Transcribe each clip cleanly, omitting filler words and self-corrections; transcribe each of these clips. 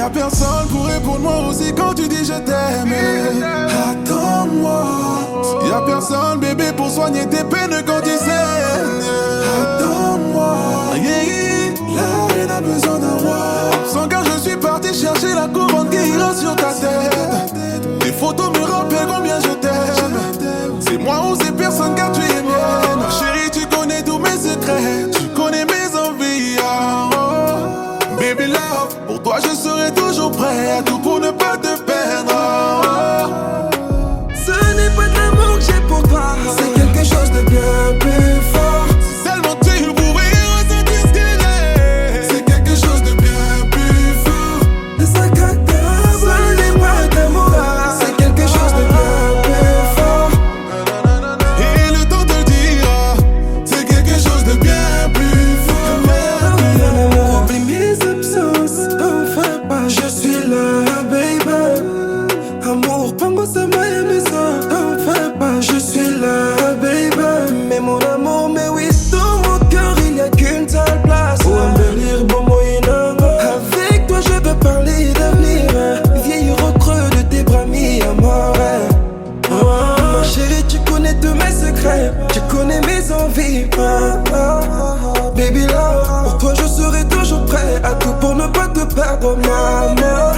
Y'a personne pour répondre moi aussi quand tu dis je t'aime. Attends-moi. Y'a personne bébé pour soigner tes peines quand tu saignes. Attends-moi. Là elle a besoin d'un roi. Sans car je suis parti chercher la couronne qui ira sur ta tête. Tes photos me rappellent combien je t'aime. C'est moi ou c'est personne car tu es mienne. Chérie tu connais tous mes secrets. Tu connais mes envies. Oh. Baby love, pour toi je serai toujours prêt à tout pour ne pas te perdre. Ce n'est pas de l'amour que j'ai pour toi, c'est quelque chose de bien plus fort. Si seulement tu pouvais ressentir ce que j'ai. C'est quelque chose de bien plus fort. De sa caractère, ce n'est pas d'amour, c'est quelque chose de bien plus fort. Et le temps te le dira, c'est quelque chose de bien plus fort. Oublie mes absences, t'en fais pas, je suis là, baby. Amour, pango, ça m'a aimé ça, t'en fais pas, je suis là, baby. Mais mon amour, mais oui, dans mon cœur, il n'y a qu'une seule place. Pour embellir, bon moyen. Avec toi, je veux parler d'avenir. Vieillir au creux de tes bras mis à mort. Ma chérie, tu connais tous mes secrets, tu connais mes envies. Baby love, pour toi, je serai toujours prêt à tout pour ne pas te perdre, maman.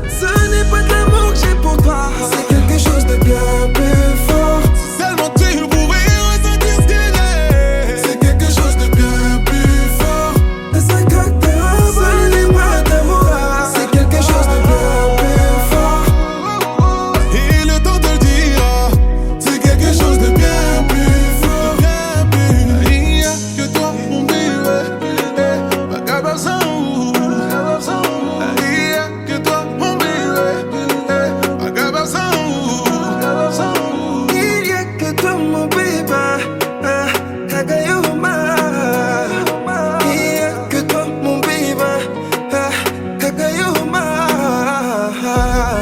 Ce n'est pas de l'amour que j'ai pour toi, c'est quelque chose de bien plus fort. Si seulement tu pouvais ressentir ce que j'ai. C'est quelque chose de bien plus fort. De sa caractère, ce n'est pas d'amour, c'est quelque chose de bien plus fort. Et le temps te le dira, c'est quelque chose de bien plus fort. Il n'y a que toi mon bébé, pas qu'à personne. Il n'y a que toi mon bébé, pas qu'à personne. Il y a que toi mon bébé, Kagayuma. Il y a que toi mon bébé, Kagayuma.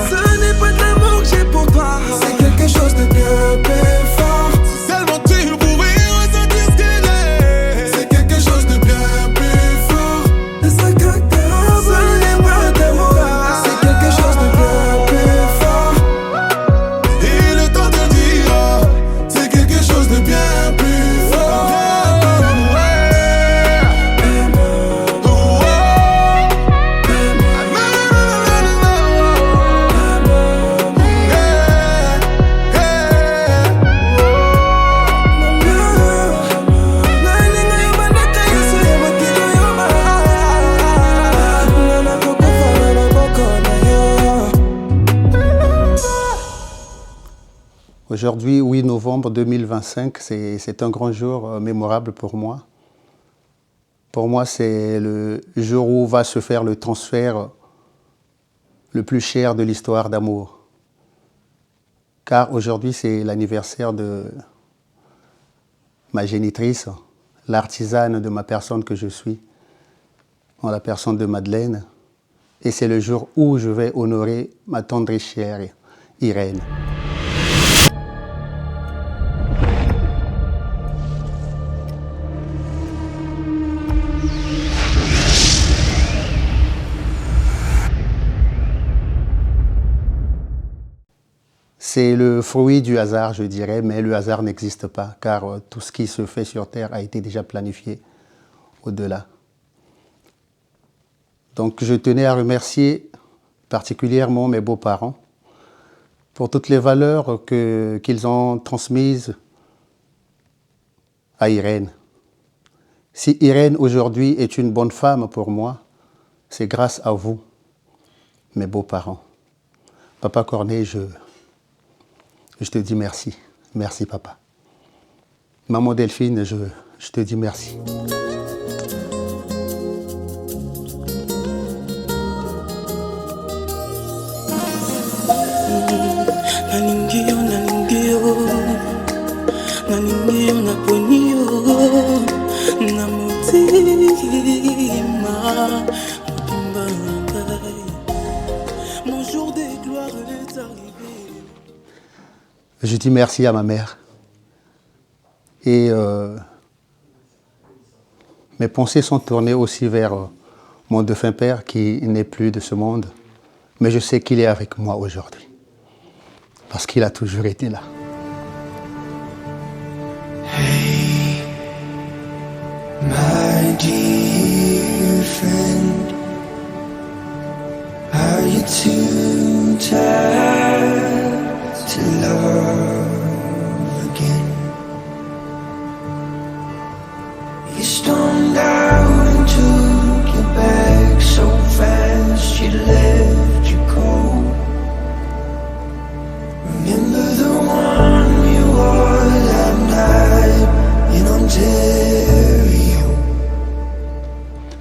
Ce n'est pas de l'amour que j'ai pour toi, c'est quelque chose de bien plus fort. Si seulement tu pouvais ressentir ce que j'ai. C'est quelque chose de bien plus fort. De sa caractère, ce n'est pas d'amour, c'est quelque chose de bien plus fort. Et le temps te le dira, c'est quelque chose de bien plus fort. Aujourd'hui, 8 novembre 2025, c'est un grand jour mémorable pour moi. Pour moi, c'est le jour où va se faire le transfert le plus cher de l'histoire d'amour. Car aujourd'hui, c'est l'anniversaire de ma génitrice, l'artisane de ma personne que je suis, en la personne de Madeleine. Et c'est le jour où je vais honorer ma tendre et chère Irène. C'est le fruit du hasard, je dirais, mais le hasard n'existe pas, car tout ce qui se fait sur Terre a été déjà planifié au-delà. Donc je tenais à remercier particulièrement mes beaux-parents pour toutes les valeurs qu'ils ont transmises à Irène. Si Irène aujourd'hui est une bonne femme pour moi, c'est grâce à vous, mes beaux-parents. Papa Corneille, je te dis merci. Merci, papa. Maman Delphine, je te dis merci. Je dis merci à ma mère. Et mes pensées sont tournées aussi vers mon défunt père qui n'est plus de ce monde. Mais je sais qu'il est avec moi aujourd'hui. Parce qu'il a toujours été là. Hey, my dear friend, are you too tired to love again? You stormed out and took your bag so fast you left your coat. Remember the one you wore that night in Ontario.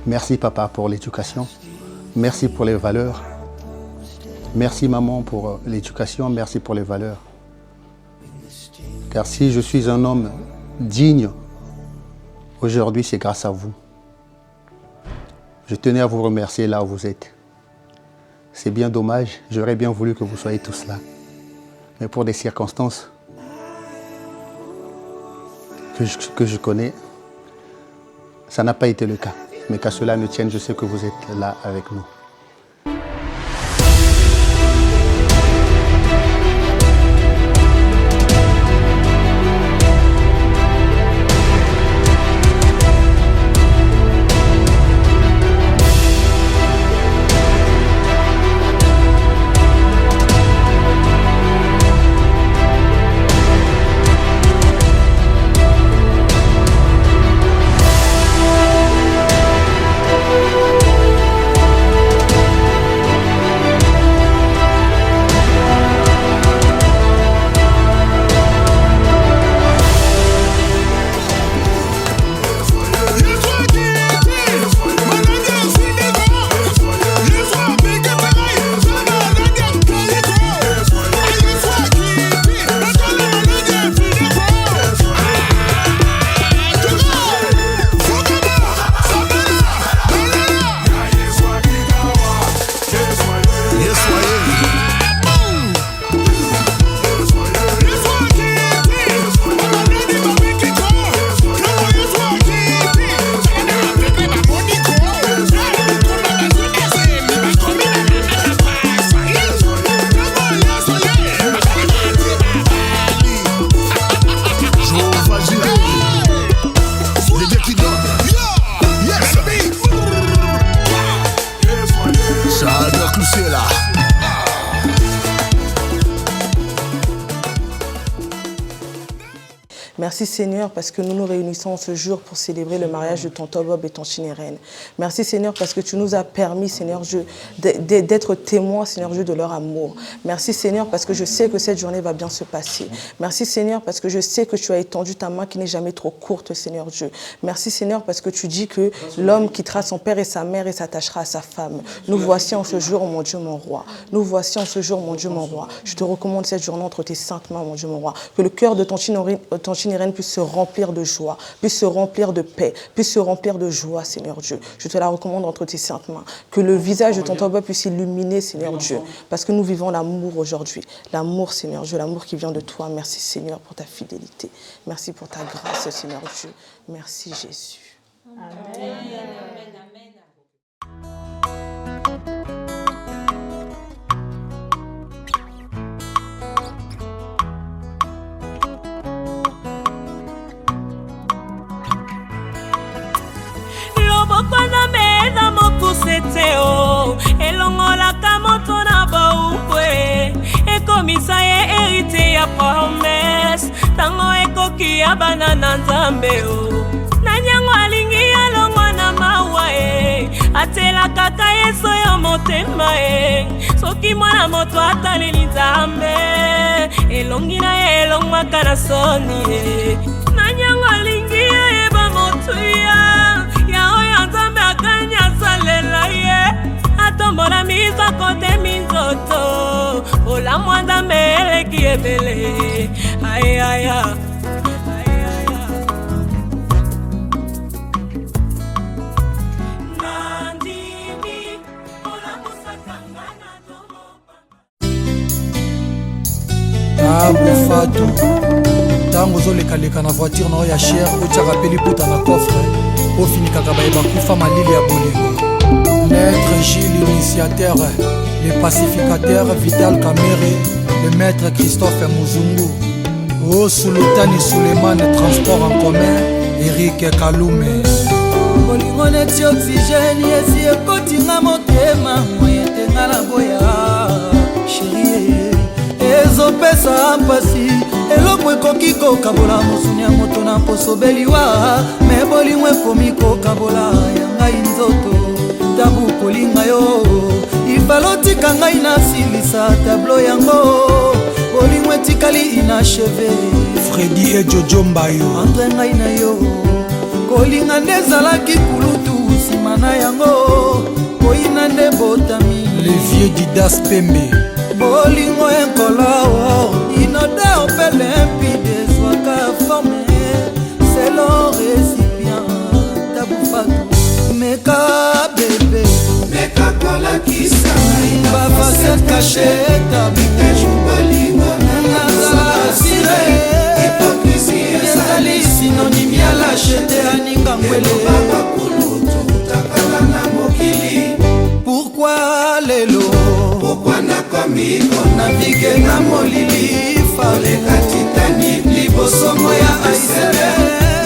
Merci papa pour l'éducation. Merci pour les valeurs. Merci maman pour l'éducation. Merci pour les valeurs. Car si je suis un homme digne, aujourd'hui c'est grâce à vous. Je tenais à vous remercier là où vous êtes. C'est bien dommage, j'aurais bien voulu que vous soyez tous là. Mais pour des circonstances que je connais, ça n'a pas été le cas. Mais qu'à cela ne tienne, je sais que vous êtes là avec nous. Merci Seigneur parce que nous nous réunissons ce jour pour célébrer le mariage de tonton Bob et Tantine Irène. Merci Seigneur parce que tu nous as permis, Seigneur Dieu, d'être témoins, Seigneur Dieu, de leur amour. Merci Seigneur parce que je sais que cette journée va bien se passer. Merci Seigneur parce que je sais que tu as étendu ta main qui n'est jamais trop courte, Seigneur Dieu. Merci Seigneur parce que tu dis que l'homme quittera son père et sa mère et s'attachera à sa femme. Nous voici en ce jour, mon Dieu, mon roi. Nous voici en ce jour, mon Dieu, mon roi. Je te recommande cette journée entre tes saintes mains, mon Dieu, mon roi. Que le cœur de Tantine Irène puisse se remplir de joie, puisse se remplir de paix, puisse se remplir de joie, Seigneur Dieu. Je te la recommande entre tes saintes mains. Que le visage de tonton Bob puisse illuminer, Seigneur Dieu, parce que nous vivons l'amour aujourd'hui. L'amour, Seigneur Dieu, l'amour qui vient de toi. Merci, Seigneur, pour ta fidélité. Merci pour ta grâce, Seigneur Dieu. Merci, Jésus. Amen. Bokwana meza mokuseteo elongola kamoto na baukwe ekomisa ye hérité ya promesse tango ekoki ya bana na nzambeo nanyango alingi alongwa na mawa atela kaka yeso ya motema soki mwana moto ataleli nzambe elongi na ye elongwaka na soni nanyango alingi ayeba moto Nzambe akanya salela ye atombola miso kote minzoto olamwa Nzambe eleki ebele ayaya nandimi olamusakanga na tomo Abofatu tango ozolekaleka na voiture na oyo ya cher otiaka mpe liputa na coffre ofinikaka bayeba kufa malili ya bolingo Maître Gilles, l'initiateur, le pacificateur Vital Kamere, le maître Christophe Muzungu, O Sultani Suleiman, transport en commun, Eric Kalume. Bolingo neti oxygène yesi ekotinga motema moyetenga na boya chérie ezopesa mpasi eloko ekoki kokabola mosuni ya moto na mposobeliwa me bolingo ekomi kokabola ya ngai nzoto tabu kolinga yo ifalotika ngai nasilisa tablo yango bolingo etikali inacheve Freddy et Jojo Mbayo andre ngai na yo kolinga nde ezalaki kulutu nsima na yango koyina nde botami le vieux Didas Pembe bolingo enkolo inode ope limpide zwaka forme selon récipient tabufatu meka bebe meka kolakisa bafase kashe tabubolingo nazasire ezali sinonimi ya lachete aninga ngwele pourquoi lelo pourquoi nakomiko navige na molili faleka titanic libosomo ya aisele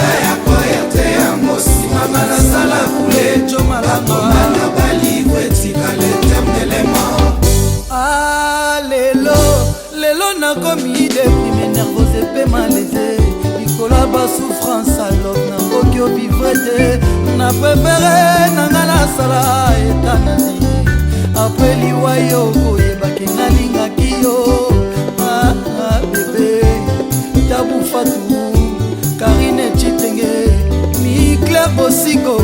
nayakoya te ya mosima nasala kule jo malanga na balivre etikala eternelema lelo nakomi deprime nervose epe malaise likola basouffrance alok nakoki ovivre te na prefere nanga nasala etanasi apres liwa yo koyebaki nalingaki yo bebe tabufatu karine chitenge mi claire bosigo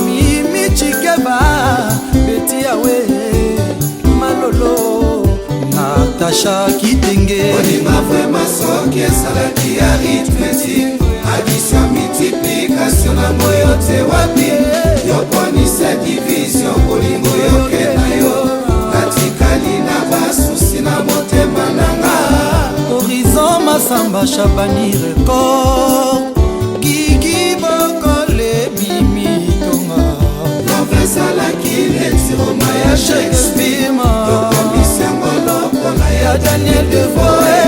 mimi chikeba beti yawe malolo natasha kitenge olinga vraimen soki esalaki arithmétique addition multiplication na moyo te wapi yoponisa division bolingo yoke na yo natikali na basusi na motema nanga horizon masamba shabani record gigi bokole mimi tonga novesalaki letiroma ya shakespeare yokomisiango lokola ya daniel devoe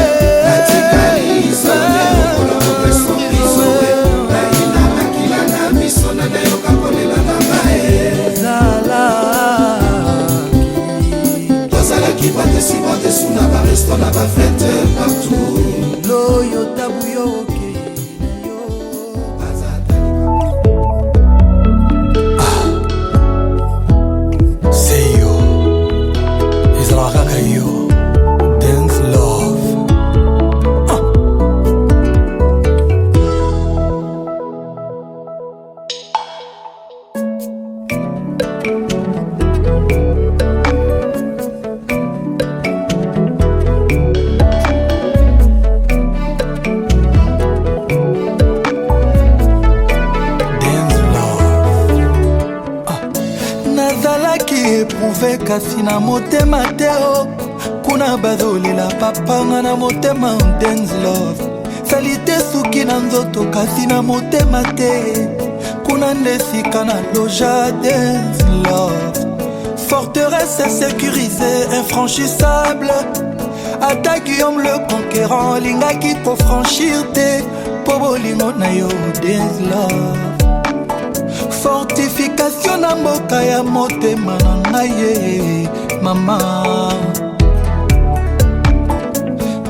natikali isole lokola opeson bisoe naina makila na miso na nayoka kolela na ngae tozalaki batesi batesu na baresto na bafete partout loyo tabu yo kasi na motema te o kuna bazolela papanga na motema dance love sali te suki na nzoto kasi na motema te kuna nde sika na loja dance love forteresse sécurisée infranchissable ata Guillaume le conquérant lingaki po franchir te po bolingo na yo dance love fortification na mboka ya motema na ngai ye mama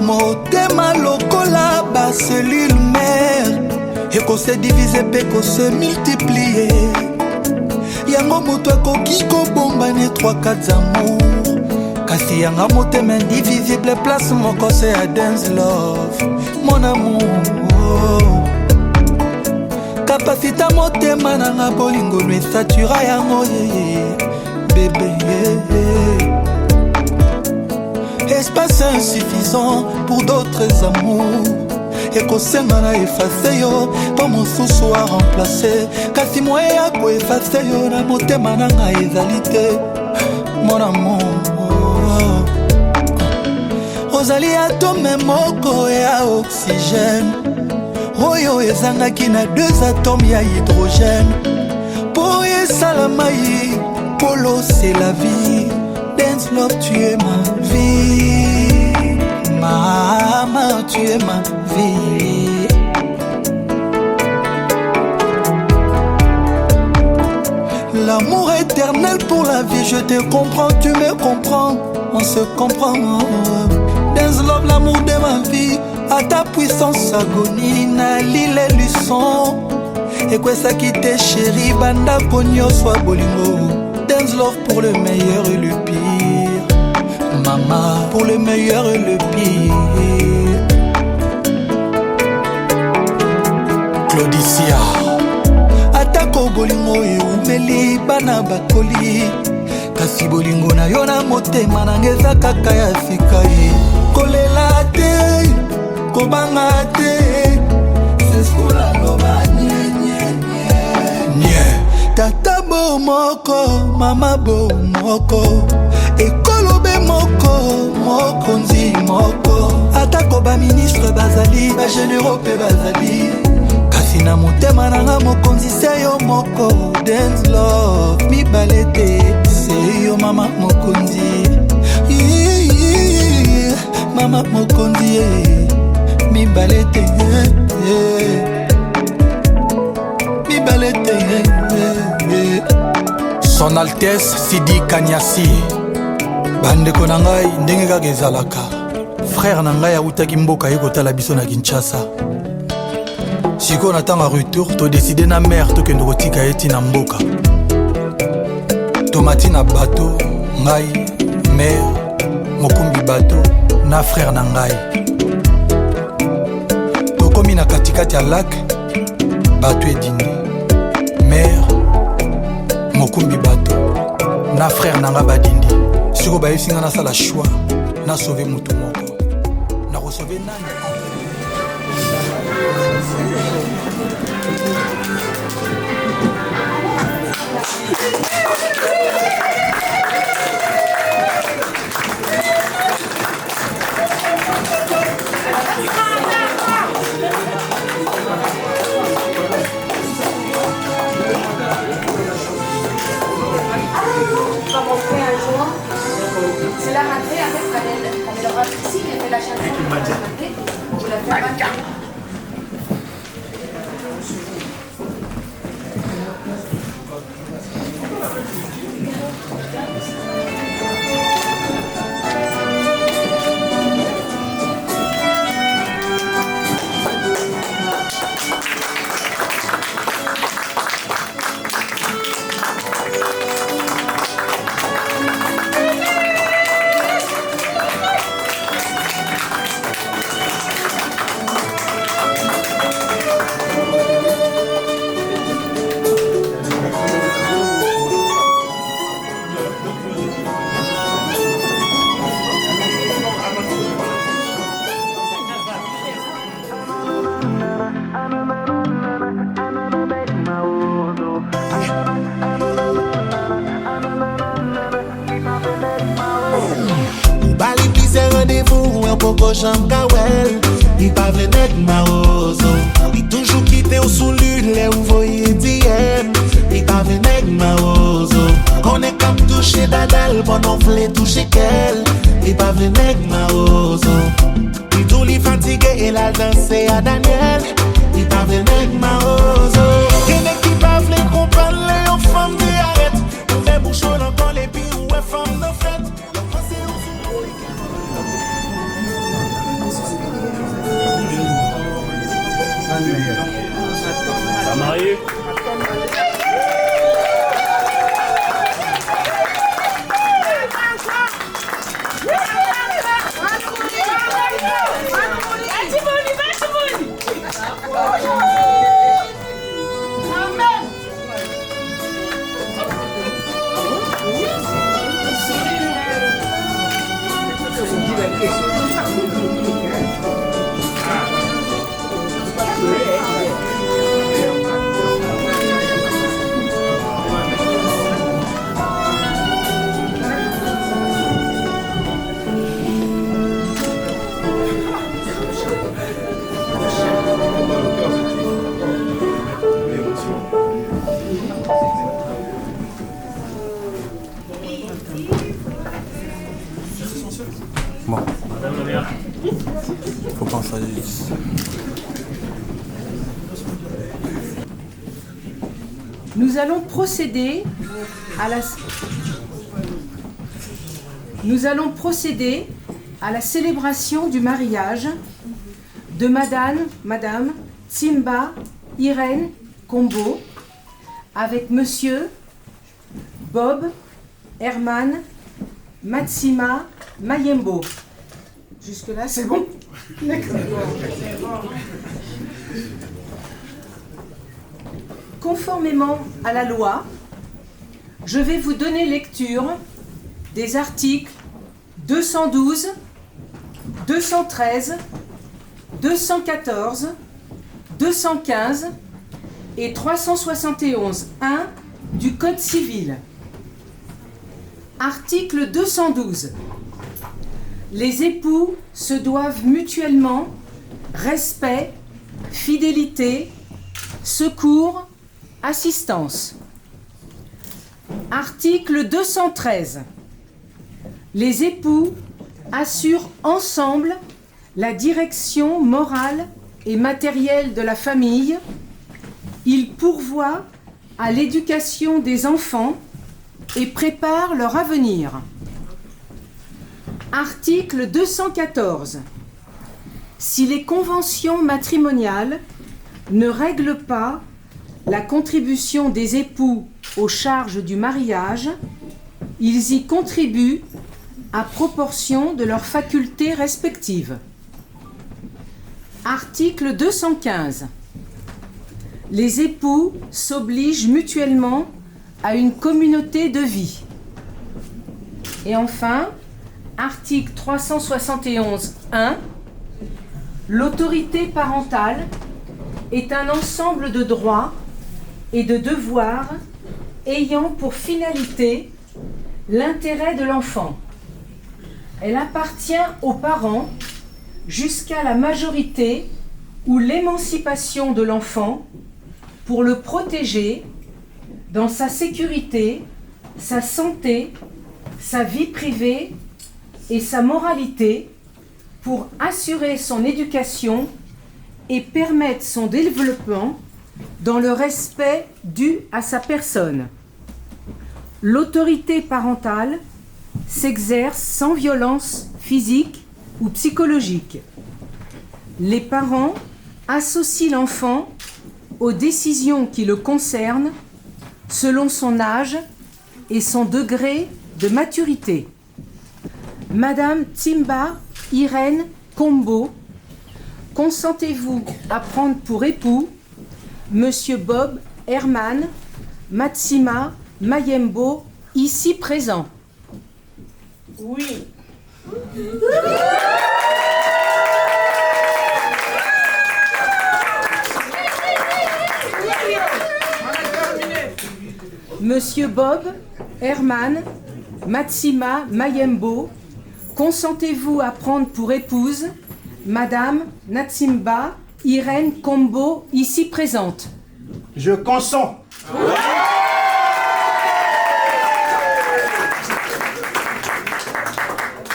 motema lokola baselule mare ekose divise mpe kose multiplie yango moto akoki kobombane 3-4 amour kasi yanga motema indivisible place moko se ya dance love mon amour kapasita motema nanga bolingo no esatura yango bébé espace insuffisant pour d'autres amours ekosenga na efase yo po mosusu a remplace kasi moye ya koefase yo na motema nanga ezali te mon amour ozali atome moko ya oxygène oyo ezangaki na 2 atomes ya hydrogène po esala mai Polo c'est la vie, Dance Love tu es ma vie, maman tu es ma vie. L'amour éternel pour la vie, je te comprends, tu me comprends, on se comprend. Dance Love, l'amour de ma vie, à ta puissance agonie, na l'île et luçon. Et quoi ça qui t'est chéri, banda pogno soit bolingo. Dance Love pour le meilleur et le pire, maman pour le meilleur et le pire. Claudicia atako bolingo eumeli bana bakoli, kasi bolingo na yo na motema nanga eza kaka ya sika ye. Kolela te, kobanga te, seskola loba nye. Tata bo moko, mama bo moko, ekolobe moko, mokonzi moko. Atako ba ministre bazali, ba généraux pe bazali, kasi na motema nanga mokonzi se yo moko. Dance Love, mibale te, se yo mama mokonzi. Mama mokonzi, mibale te, mibale te. Son Altesse Sidi Kanyasi, bandeko na ngai ndenge kaka ezalaka. Frère na ngai autaki mboka ye kotala biso na Kinshasa. Siko na tanga retour, to décidé na mère to kendo kotika eti na mboka. Tomati na bateau, ngai, mère, mokumbi bateau, na frère na ngai. Tokomi na katikati ya lac, bateau edindi. Mère, mokumbi bateau, na frère na nga badindi. Siko ba yesinga na sala choix, na sauver mutu moko. Na sauver nani? C'est la rentrée avec elle aura ici, elle fait la chanson de la rentrée, je la fais pas. Poko jam kawel, li pa vle nek ma ozo. Li toujou kite ou sou lule ou voye DM. Li pa vle nek ma ozo. Konen kap touche dadal, bonon vle touche kel. Li pa vle nek ma ozo. Li tou li fatige e la danse a Daniel. Li pa vle nek ma ozo. Kene ki pa vle kompran le yon fam de aret. Ou me bouchon ankon le pi ou e fam de fet. Ça m'arrive. faut qu'on s'agisse. Nous allons procéder à la célébration du mariage de Madame Tsimba Irène Kombo avec Monsieur Bob Herman Matsima Mayembo. Jusque-là, c'est bon? Conformément à la loi, je vais vous donner lecture des articles 212, 213, 214, 215 et 371.1 du Code civil. Article 212. Les époux se doivent mutuellement respect, fidélité, secours, assistance. Article 213. Les époux assurent ensemble la direction morale et matérielle de la famille. Ils pourvoient à l'éducation des enfants et préparent leur avenir. Article 214. Si les conventions matrimoniales ne règlent pas la contribution des époux aux charges du mariage, ils y contribuent à proportion de leurs facultés respectives. Article 215. Les époux s'obligent mutuellement à une communauté de vie. Et enfin, article 371.1. L'autorité parentale est un ensemble de droits et de devoirs ayant pour finalité l'intérêt de l'enfant. Elle appartient aux parents jusqu'à la majorité ou l'émancipation de l'enfant pour le protéger dans sa sécurité, sa santé, sa vie privée et sa moralité, pour assurer son éducation et permettre son développement dans le respect dû à sa personne. L'autorité parentale s'exerce sans violence physique ou psychologique. Les parents associent l'enfant aux décisions qui le concernent selon son âge et son degré de maturité. Madame Tsimba Irène Kombo, consentez-vous à prendre pour époux Monsieur Bob Herman Matsima Mayembo, ici présent? Oui. Monsieur Bob Herman Matsima Mayembo, consentez-vous à prendre pour épouse Madame Natsimba Irène Kombo, ici présente? Je consens.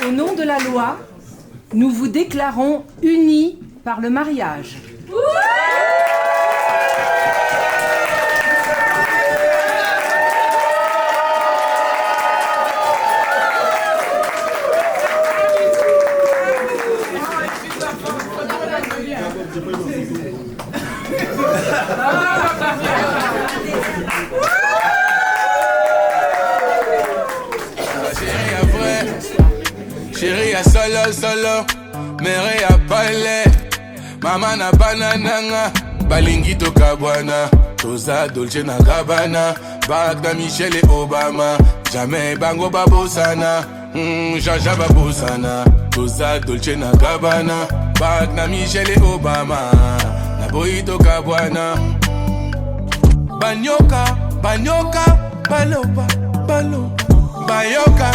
Au nom de la loi, nous vous déclarons unis par le mariage. Chérie ya solo mere ya pale mama na banananga balingi tokabwana toza dolce na gabana bak na Michelle et Obama jamais bango babosana jaja babosana toza dolce na gabana bak na Michelle et Obama na boyi tokabwana banyoka baloba bayoka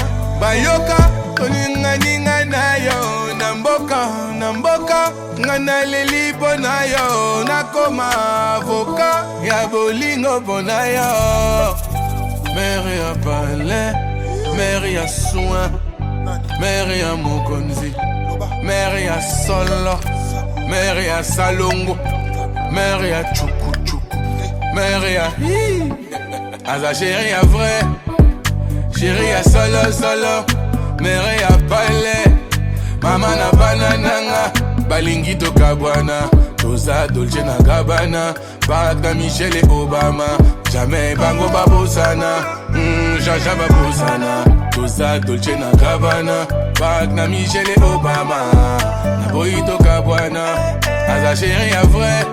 Ninga na yo, namboka, ngana leli pona yo, nakoma avoka, ya bolingo pona yo. Mère ya palais, mère ya soin, mère ya mokonzi, mère ya solo, mère ya salongo, mère ya tchuku tchuku, mère ya hi. Aza chérie ya vrai, chérie ya solo solo, mère ya pale, mama na banananga, balingi tokabwana, toza Dolce na Gabbana, Barack Michelle et Obama, jamais bango babosana, jaja babosana, toza Dolce na Gabbana, Barack Michelle et Obama, na boy tokabwana, aza chérie ya vrai,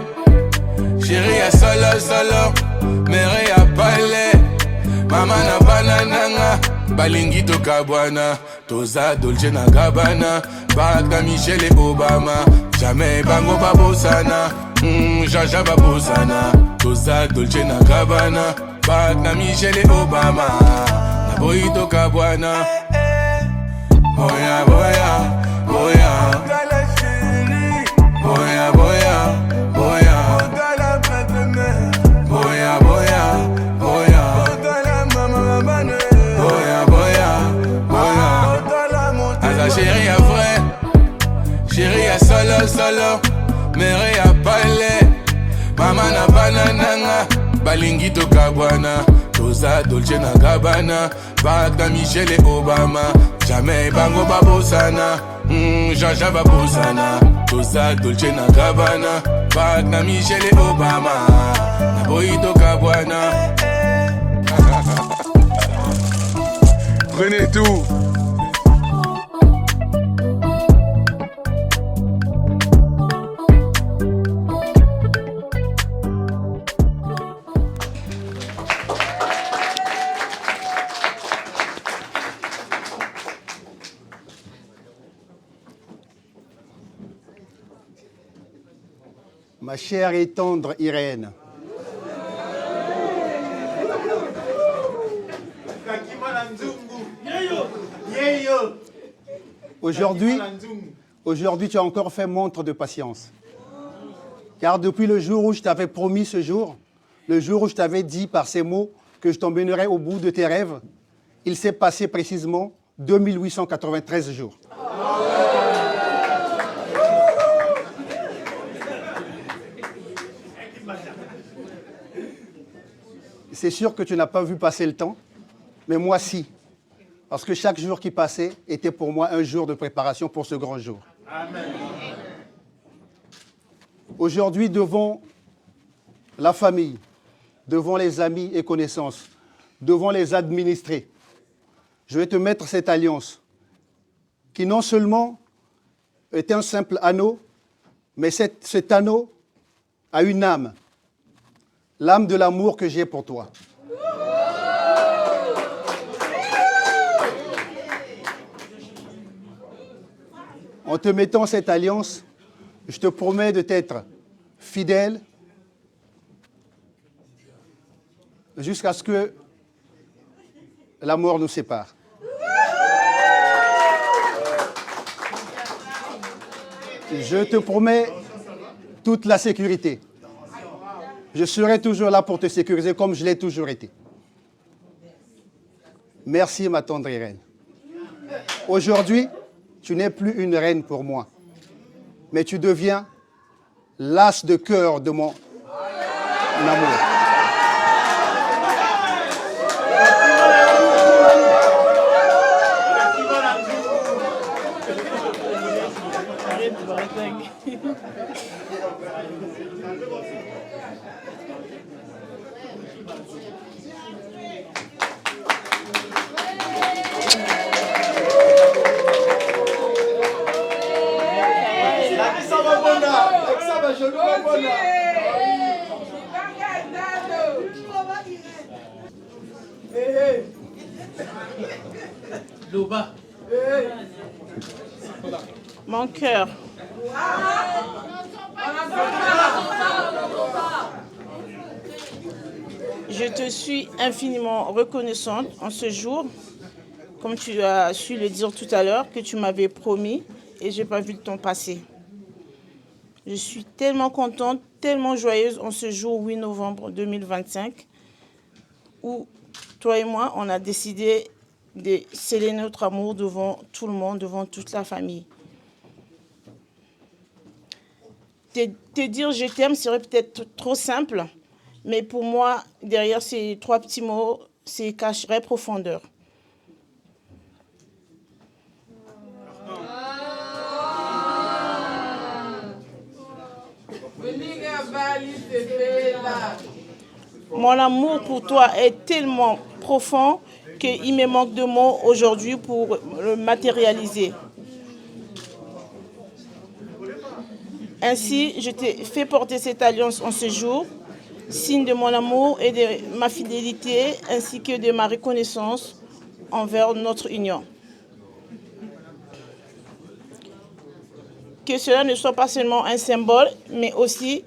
chérie ya solo solo, mère ya pale, mama na banananga, balingi tokabwana, toza Dolce na Gabbana, Barack Michelle et Obama, jamais bango babosana, jaja babosana, toza Dolce na Gabbana, Barack Michelle et Obama, na boy tokabwana, boya boya boya, boya boya boya, boya boya boya, boya boya boya, aza chérie ya vrai, chérie ya solo solo, mère ya pale, mama na banananga, balingi tokabwana, toza Dolce na Gabbana, Barack Michelle et Obama, jamais bango babosana, jaja babosana, toza Dolce na Gabbana, Barack Michelle et Obama, na boy tokabwana. Prenez tout. Ma chère et tendre Irène, aujourd'hui, tu as encore fait montre de patience. Car depuis le jour où je t'avais promis ce jour, le jour où je t'avais dit par ces mots que je t'emmènerais au bout de tes rêves, il s'est passé précisément 2893 jours. C'est sûr que tu n'as pas vu passer le temps, mais moi si. Parce que chaque jour qui passait était pour moi un jour de préparation pour ce grand jour. Amen. Aujourd'hui, devant la famille, devant les amis et connaissances, devant les administrés, je vais te mettre cette alliance qui non seulement est un simple anneau, mais cet anneau a une âme. L'âme de l'amour que j'ai pour toi. En te mettant cette alliance, je te promets de t'être fidèle jusqu'à ce que la mort nous sépare. Je te promets toute la sécurité. Je serai toujours là pour te sécuriser comme je l'ai toujours été. Merci, ma tendre Irène. Aujourd'hui, tu n'es plus une reine pour moi, mais tu deviens l'as de cœur de mon amour. Mon cœur. Je te suis infiniment reconnaissante en ce jour, comme tu as su le dire tout à l'heure, que tu m'avais promis et je n'ai pas vu le temps passer. Je suis tellement contente, tellement joyeuse en ce jour 8 novembre 2025, où toi et moi, on a décidé de sceller notre amour devant tout le monde, devant toute la famille. te dire je t'aime serait peut-être trop simple, mais pour moi, derrière ces 3 petits mots, c'est cacherait profondeur. Mon amour pour toi est tellement profond qu'il me manque de mots aujourd'hui pour le matérialiser. Ainsi, je t'ai fait porter cette alliance en ce jour, signe de mon amour et de ma fidélité, ainsi que de ma reconnaissance envers notre union. Que cela ne soit pas seulement un symbole, mais aussi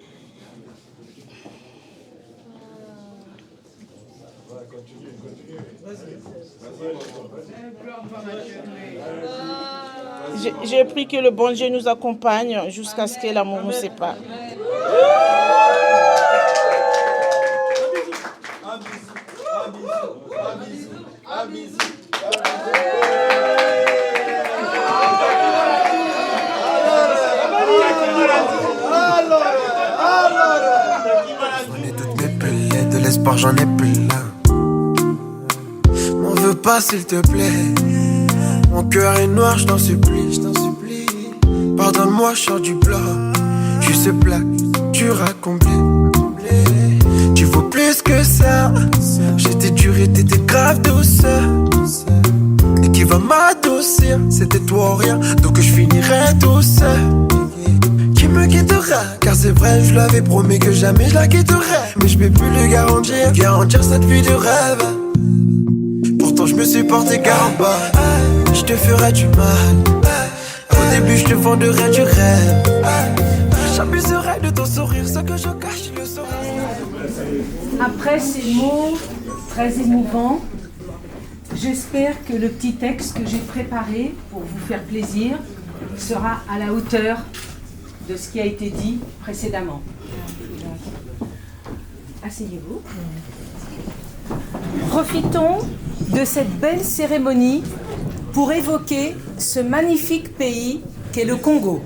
j'ai pris que le bon Dieu nous accompagne jusqu'à ce que l'amour nous sépare. J'en ai toutes mes pelées, de l'espoir j'en ai plus là. M'en veux pas s'il te plaît. Mon cœur est noir, je t'en supplie, je t'en supplie. Pardonne-moi, je sors du bloc. Tu se plaque, tu racontes. Tu vaux plus que ça. J'étais dur et t'étais grave douceur. Et qui va m'adoucir, c'était toi ou rien. Donc je finirai tout seul. Qui me quittera, car c'est vrai, je l'avais promis que jamais je la quitterai. Mais je peux plus le garantir, garantir cette vie de rêve. Pourtant je me suis porté garde. Je te ferai du mal. Au début je te vendrai du rêve. J'abuserai de ton sourire, ce que je cache, le saurai. Après ces mots très émouvants, j'espère que le petit texte que j'ai préparé pour vous faire plaisir sera à la hauteur de ce qui a été dit précédemment. Asseyez-vous. Profitons de cette belle cérémonie pour évoquer ce magnifique pays qu'est le Congo.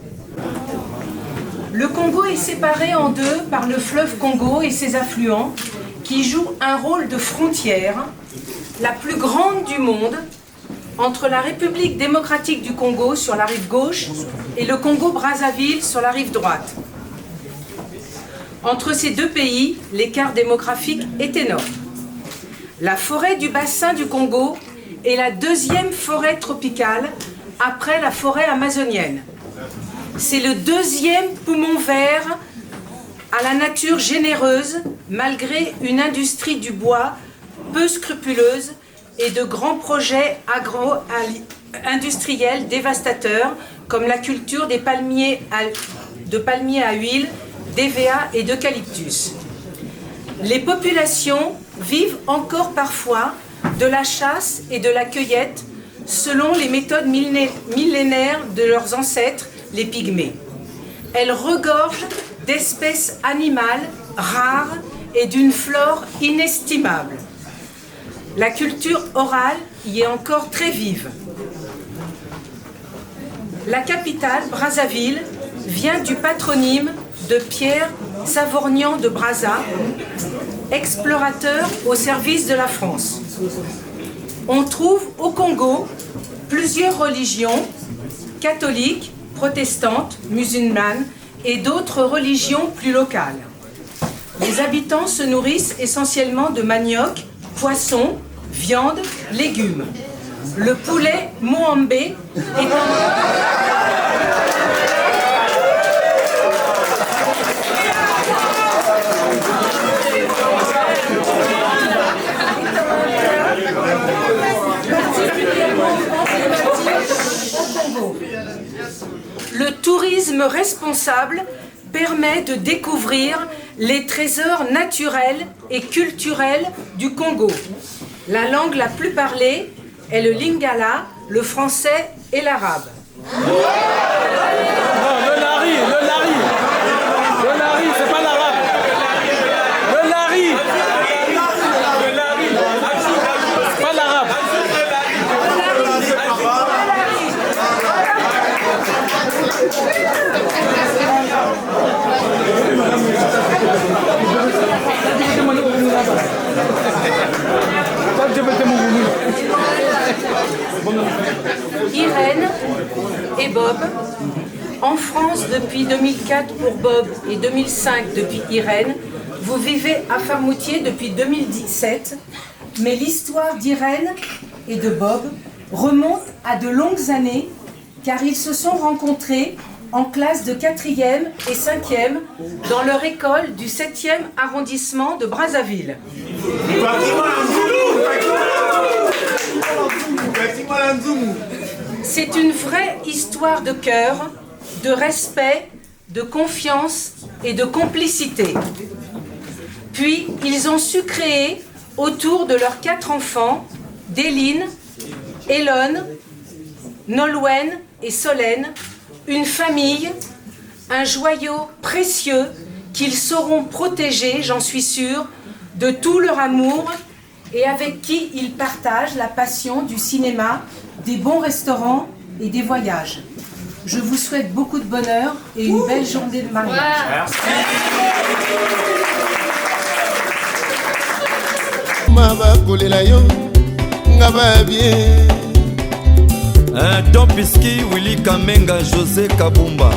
Le Congo est séparé en deux par le fleuve Congo et ses affluents qui jouent un rôle de frontière, la plus grande du monde, entre la République démocratique du Congo sur la rive gauche et le Congo-Brazzaville sur la rive droite. Entre ces deux pays, l'écart démographique est énorme. La forêt du bassin du Congo est la deuxième forêt tropicale après la forêt amazonienne. C'est le deuxième poumon vert à la nature généreuse, malgré une industrie du bois peu scrupuleuse et de grands projets agro-industriels dévastateurs, comme la culture des palmiers à huile, d'EVA et d'eucalyptus. Les populations vivent encore parfois de la chasse et de la cueillette selon les méthodes millénaires de leurs ancêtres, les pygmées. Elles regorgent d'espèces animales rares et d'une flore inestimable. La culture orale y est encore très vive. La capitale, Brazzaville, vient du patronyme de Pierre Savorgnan de Brazza, explorateur au service de la France. On trouve au Congo plusieurs religions, catholiques, protestantes, musulmanes et d'autres religions plus locales. Les habitants se nourrissent essentiellement de manioc, poissons, viande, légumes. Le poulet Moambé est Le tourisme responsable permet de découvrir les trésors naturels et culturels du Congo. La langue la plus parlée est le lingala, le français et l'arabe. Non, le lari, c'est pas l'arabe. Le lari, pas l'arabe. Bob. En France depuis 2004 pour Bob et 2005 depuis Irène. Vous vivez à Farmoutier depuis 2017. Mais l'histoire d'Irène et de Bob remonte à de longues années car ils se sont rencontrés en classe de 4e et 5e dans leur école du 7e arrondissement de Brazzaville. C'est une vraie histoire de cœur, de respect, de confiance et de complicité. Puis, ils ont su créer, autour de leurs 4 enfants, Déline, Elon, Nolwenn et Solène, une famille, un joyau précieux qu'ils sauront protéger, j'en suis sûre, de tout leur amour et avec qui ils partagent la passion du cinéma, des bons restaurants et des voyages. Je vous souhaite beaucoup de bonheur et une belle journée de mariage. Merci. Don Piski, Willy Kamenga, José Kabumba.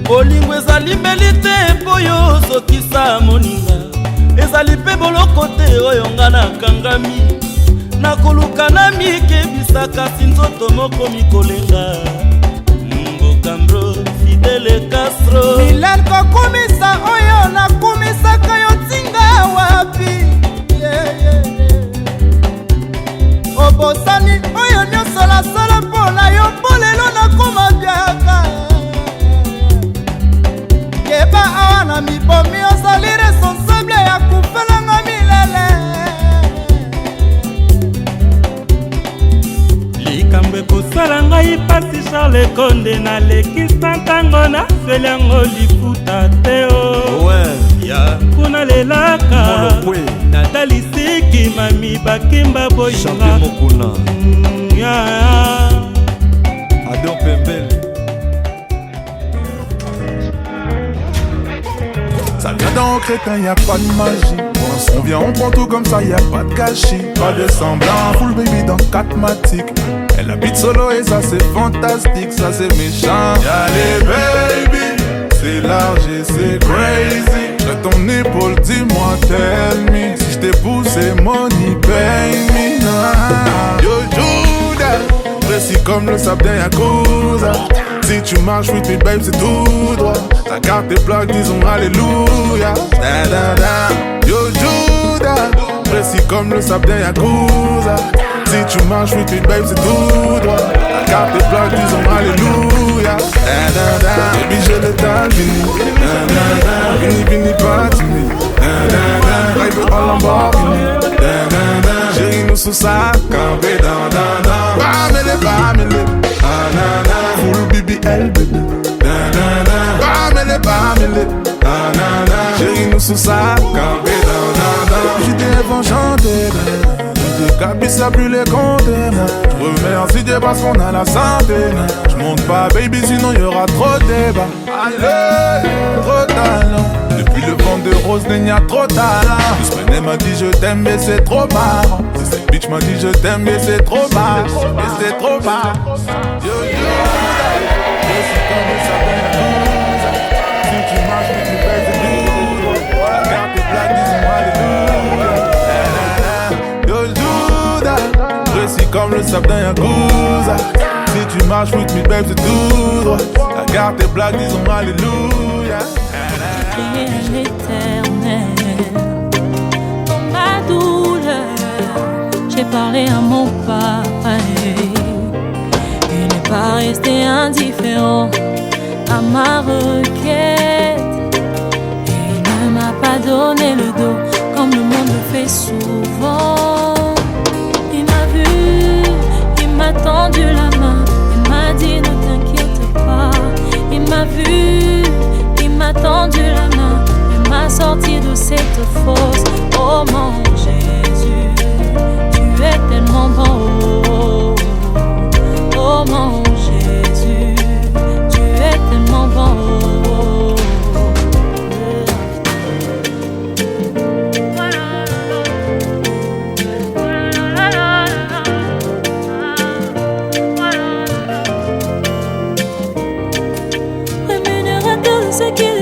Olingo ezali mbeli te mpo yo ozokisa moninga. Ezali mpe boloko te oyo nga nakangami. Nakoluka na mikebisa kasi nzoto moko mikolenga. Mbokambro, Fidele Castro. Milan kokumisa oyo nakumisaka yo tinga wapi. Obosani oyo nyonso nasala mpona yo mpo lelo nakoma biaka. Keba awa na mibomi ozali responsable ya kufelanga milele. Likambo ekosala ngai pasi Charles Konde nalekisa ntango naseli yango lifuta te o. Kuna lelaka natalisiki mami bakimba boyinga Adon Pembele. Ça vient d'un crétin, y a pas de magie. On vient, on prend tout comme ça, y a pas de gâchis. Pas de semblant, full baby dans 4 matiques. Elle habite solo et ça c'est fantastique, ça c'est méchant. Y'a les baby, c'est large et c'est crazy. J'ai ton épaule, dis-moi, tell me. Si j't'épouse, c'est money, pay me. Yo Judas, précis comme le sable d'un Yakuza. Si tu marches with me, babe, c'est tout droit. Ta carte est bloquée, disons alléluia. Da, da, da. Yo Judas, précis comme le sable d'un Yakuza. Si tu marches with me, babe, c'est tout droit. Ta carte est bloquée, disons alléluia. Da, da, da. Baby, je l'étale, vini. Da, da, da. Vini, vini, patini. Da, da, da. Drive all en bas, vini. Da, da, da. Chérie, nous sous sa campé, da, da, da. Bamele, bamele. Ah, na, na. Full BBL, baby. Da, da, da. Bamele, bamele. Ah, na, na. Chérie, nous sous sa campé, da, da, da. J'étais enchanté, Cabis a plus les compter. Je remercie Dieu parce qu'on a la santé. Je monte pas baby sinon y'aura trop de débat. Allez, trop de talent. Depuis le vent de rose il y a trop de talent. L'Espagnol m'a dit je t'aime mais c'est trop marrant. Cette bitch m'a dit je t'aime mais c'est trop marrant. Mais c'est trop marrant. Yo yo, je suis comme ça si tu marches mais tu pèses tout. La carte est plate dis-moi précis comme le sable d'un Yakuza. Si tu marches with me, babe, c'est tout droit. La carte est blague, disons alléluia. Prier à l'éternel pour ma douleur. J'ai parlé à mon papa et il n'est pas resté indifférent à ma requête. Il ne m'a pas donné le dos comme le monde le fait souvent. Il m'a tendu la main, il m'a dit ne t'inquiète pas. Il m'a vu, il m'a tendu la main, il m'a sorti de cette fosse. Oh mon Jésus, tu es tellement bon. Oh mon Jésus, tu es tellement bon.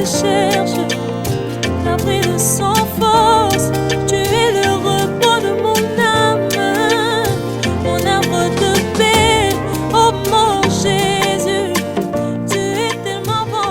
te cherche, l'abri de sans force. Tu es le repos de mon âme, mon arbre de paix. Oh mon Jésus, tu es tellement bon.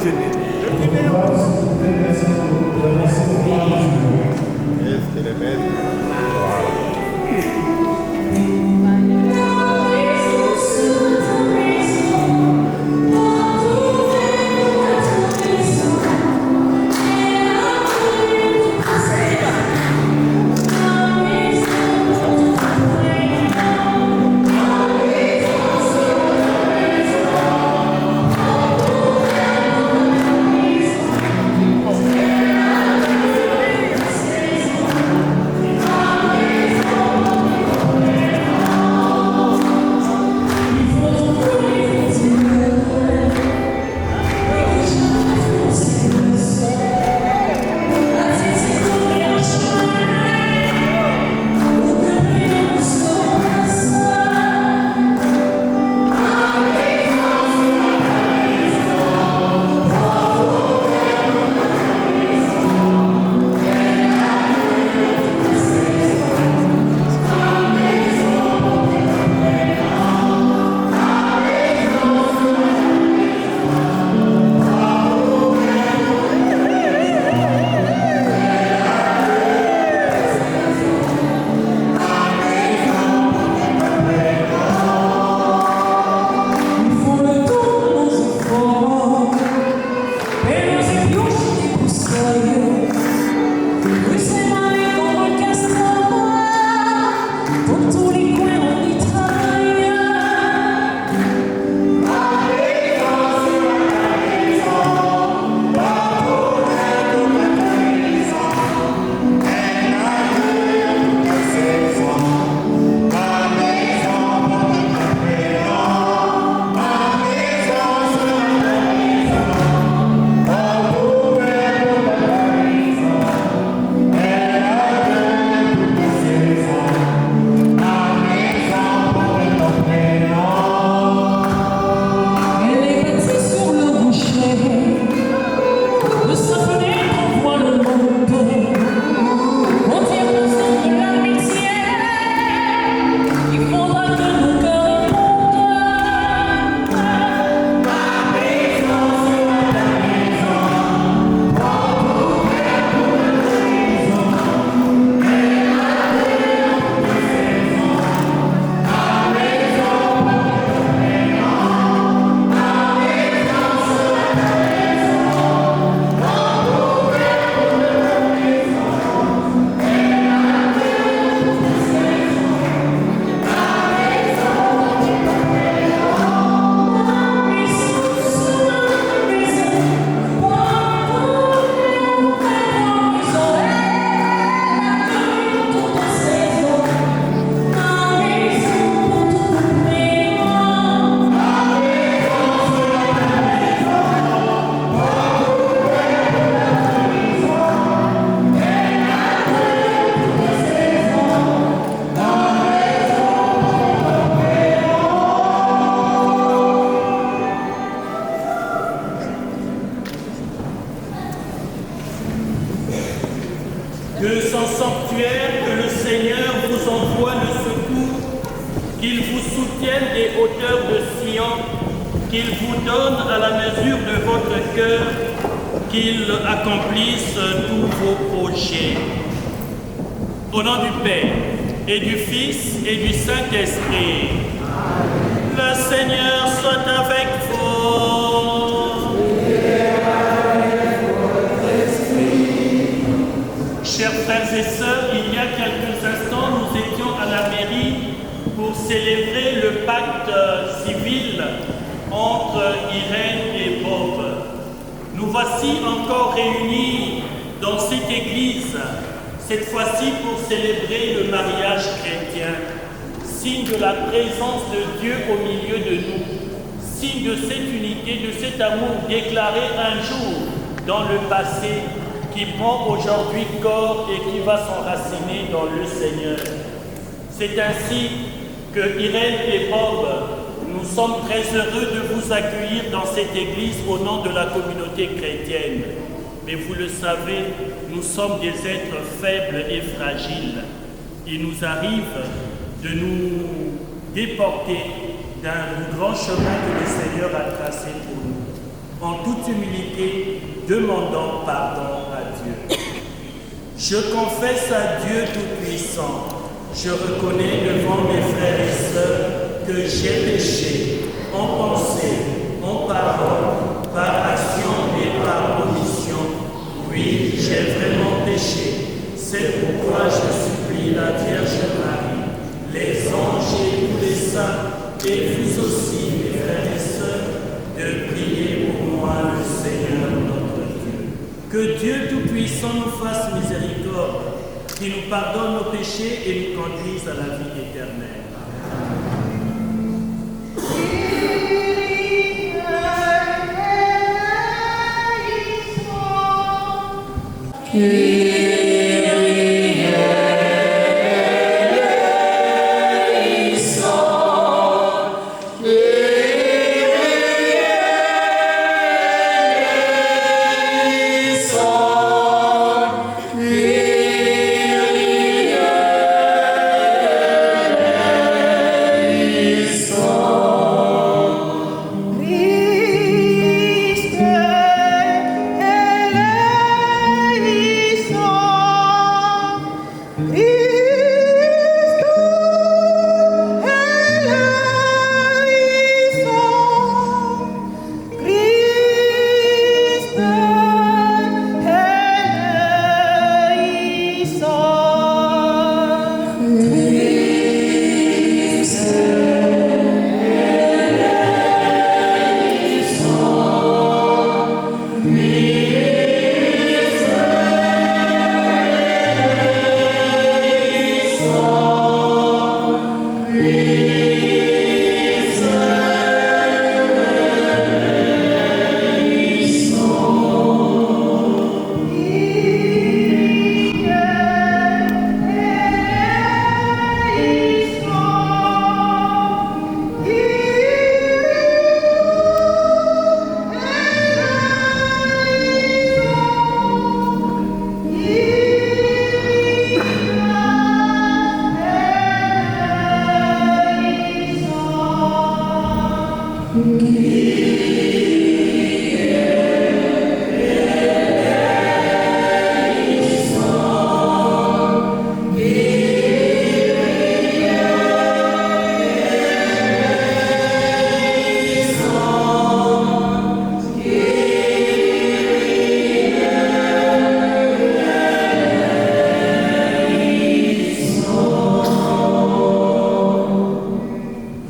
déjeuner. Que sans sanctuaire, que le Seigneur vous envoie le secours, qu'il vous soutienne des hauteurs de Sion, qu'il vous donne à la mesure de votre cœur, qu'il accomplisse tous vos projets. Au nom du Père, et du Fils, et du Saint-Esprit, le Seigneur soit avec vous. Chers frères et sœurs, il y a quelques instants, nous étions à la mairie pour célébrer le pacte civil entre Irène et Bob. Nous voici encore réunis dans cette église, cette fois-ci pour célébrer le mariage chrétien, signe de la présence de Dieu au milieu de nous, signe de cette unité, de cet amour déclaré un jour dans le passé, qui prend aujourd'hui corps et qui va s'enraciner dans le Seigneur. C'est ainsi que Irène et Bob, nous sommes très heureux de vous accueillir dans cette église au nom de la communauté chrétienne. Mais vous le savez, nous sommes des êtres faibles et fragiles. Il nous arrive de nous déporter d'un grand chemin que le Seigneur a tracé pour nous. en toute humilité, demandant pardon à Dieu. Je confesse à Dieu Tout-Puissant, je reconnais devant mes frères et sœurs que j'ai péché en pensée, en parole, par action et par omission. Oui, j'ai vraiment péché. C'est pourquoi je supplie la Vierge Marie, les anges et tous les saints, et vous aussi, mes frères et sœurs, de prier pour moi, le Seigneur notre Dieu. Que Dieu Tout-Puissant nous fasse miséricorde, qui nous pardonne nos péchés et nous conduise à la vie éternelle.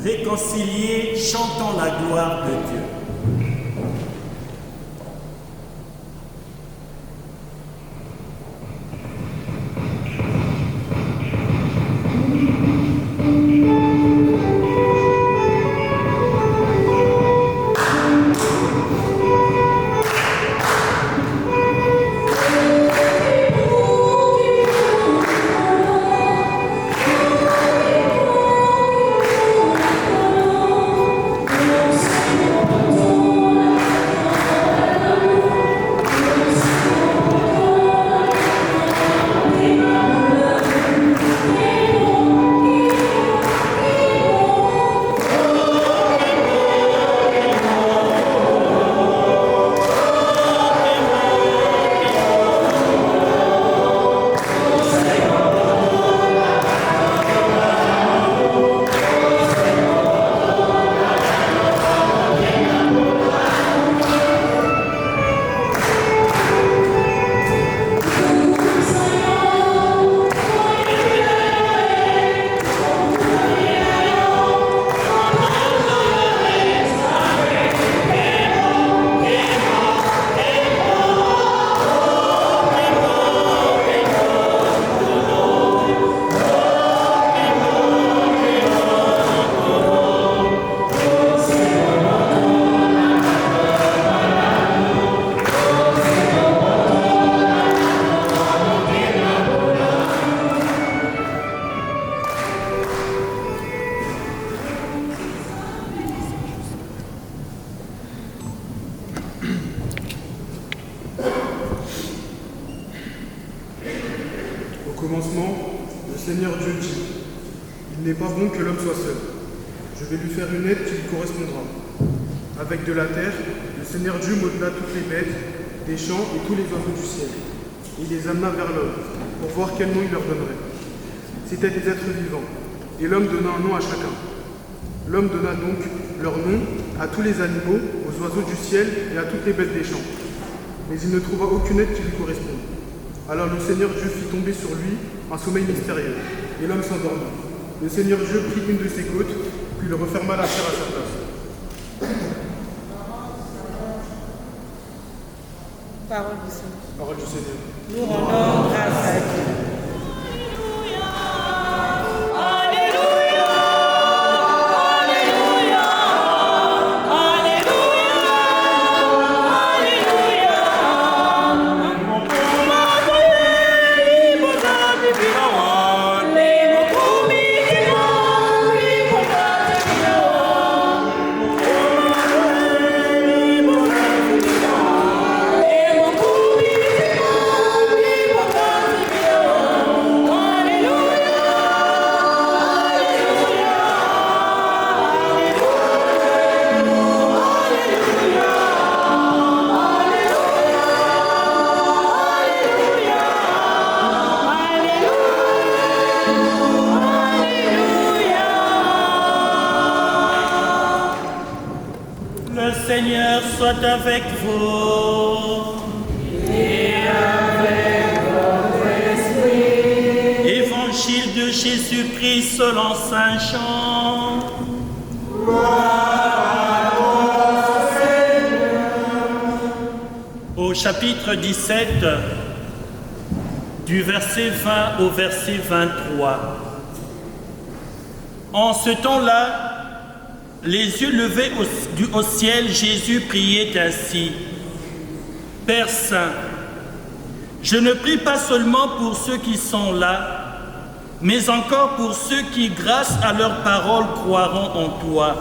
Réconciliés, chantons la gloire de Dieu. Au commencement, le Seigneur Dieu dit, il n'est pas bon que l'homme soit seul. Je vais lui faire une aide qui lui correspondra. Avec de la terre, le Seigneur Dieu modela toutes les bêtes des champs et tous les oiseaux du ciel. Il les amena vers l'homme pour voir quel nom il leur donnerait. C'étaient des êtres vivants, et l'homme donna un nom à chacun. L'homme donna donc leur nom à tous les animaux, aux oiseaux du ciel et à toutes les bêtes des champs. Mais il ne trouva aucune aide qui lui corresponde. Alors le Seigneur Dieu fit tomber sur lui un sommeil mystérieux, et l'homme s'endormit. Le Seigneur Dieu prit une de ses côtes, puis le referma la chair à sa place. Parole du Seigneur. Parole du Seigneur. Nous rendons grâce à Dieu. Seigneur soit avec vous. Et avec votre esprit. Évangile de Jésus-Christ selon Saint Jean. Gloire à toi, Seigneur. Au chapitre 17, du verset 20 au verset 23. En ce temps-là, les yeux levés au ciel, Jésus priait ainsi. Père Saint, je ne prie pas seulement pour ceux qui sont là, mais encore pour ceux qui, grâce à leur parole, croiront en toi.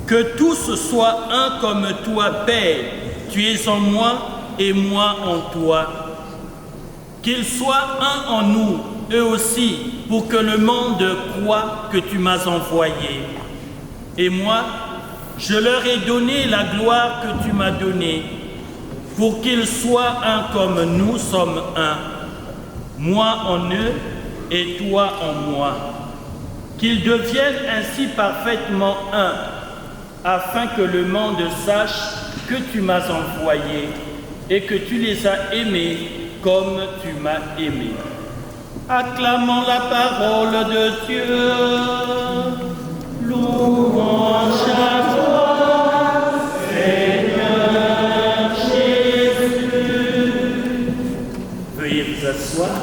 Que tous soient un comme toi, Père, tu es en moi et moi en toi. Qu'ils soient un en nous, eux aussi, pour que le monde croie que tu m'as envoyé. Et moi, je leur ai donné la gloire que tu m'as donnée, pour qu'ils soient un comme nous sommes un, moi en eux et toi en moi. Qu'ils deviennent ainsi parfaitement un, afin que le monde sache que tu m'as envoyé et que tu les as aimés comme tu m'as aimé. Acclamons la parole de Dieu. Louange à toi, Seigneur Jésus. Veuillez vous asseoir.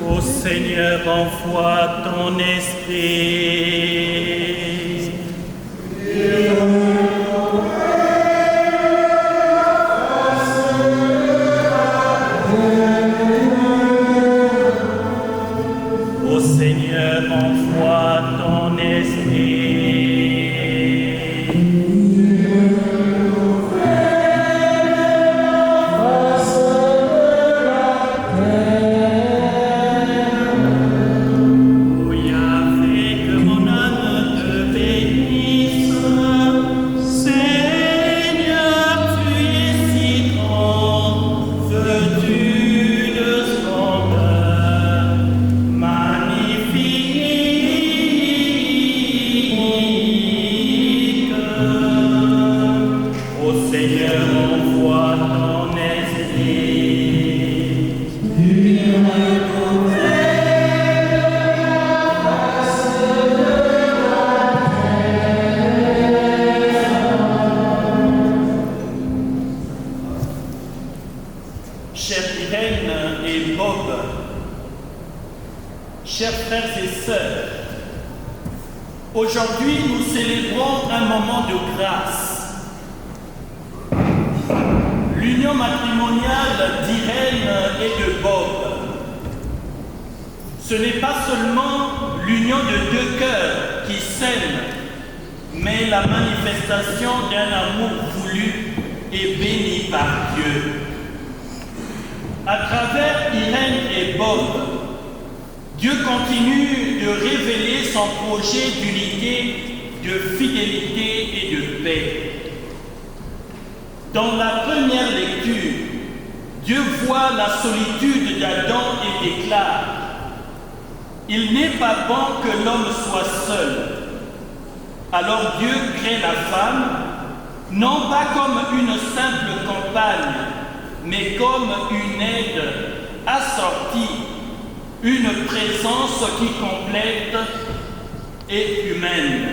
Ô Seigneur, envoie ton esprit. Ô Seigneur, envoie ton esprit. Aujourd'hui, nous célébrons un moment de grâce. L'union matrimoniale d'Irène et de Bob. Ce n'est pas seulement l'union de deux cœurs qui s'aiment, mais la manifestation d'un amour voulu et béni par Dieu. À travers Irène et Bob, Dieu continue de révéler son projet d'unité, de fidélité et de paix. Dans la première lecture, Dieu voit la solitude d'Adam et déclare « Il n'est pas bon que l'homme soit seul ». Alors Dieu crée la femme, non pas comme une simple compagne, mais comme une aide assortie, une présence qui complète et humaine.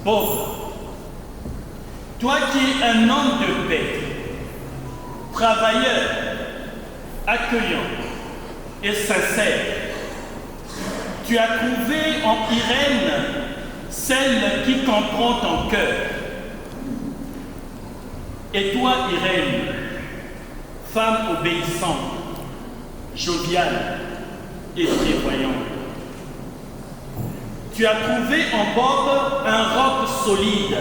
Pauvre, toi qui es un homme de paix, travailleur, accueillant et sincère, tu as trouvé en Irène celle qui comprend ton cœur. Et toi, Irène, femme obéissante, joviale et prévoyante, tu as trouvé en Bob un roc solide,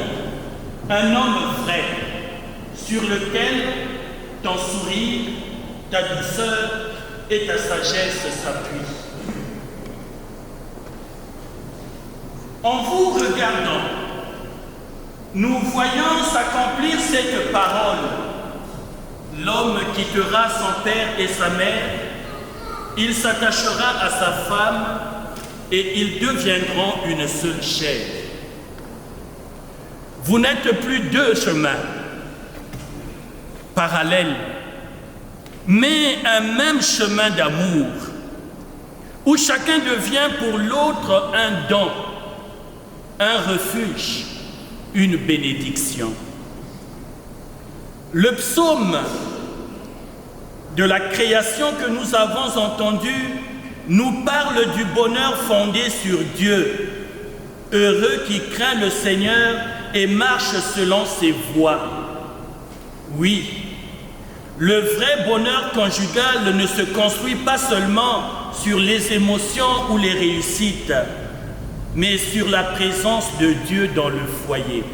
un homme vrai, sur lequel ton sourire, ta douceur et ta sagesse s'appuient. En vous regardant, nous voyons s'accomplir cette parole. L'homme quittera son père et sa mère, il s'attachera à sa femme et ils deviendront une seule chair. Vous n'êtes plus deux chemins parallèles, mais un même chemin d'amour, où chacun devient pour l'autre un don, un refuge, une bénédiction. Le psaume de la création que nous avons entendu nous parle du bonheur fondé sur Dieu, heureux qui craint le Seigneur et marche selon ses voies. Oui, le vrai bonheur conjugal ne se construit pas seulement sur les émotions ou les réussites, mais sur la présence de Dieu dans le foyer.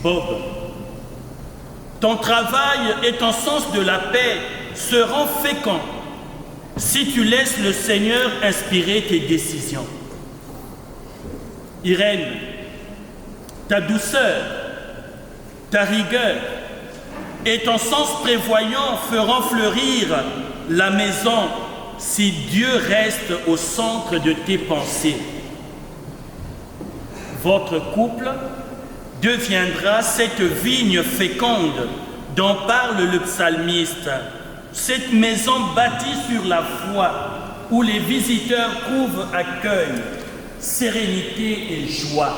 Bob, ton travail et ton sens de la paix seront féconds si tu laisses le Seigneur inspirer tes décisions. Irène, ta douceur, ta rigueur et ton sens prévoyant feront fleurir la maison si Dieu reste au centre de tes pensées. Votre couple deviendra cette vigne féconde dont parle le psalmiste, cette maison bâtie sur la foi où les visiteurs trouvent accueil, sérénité et joie.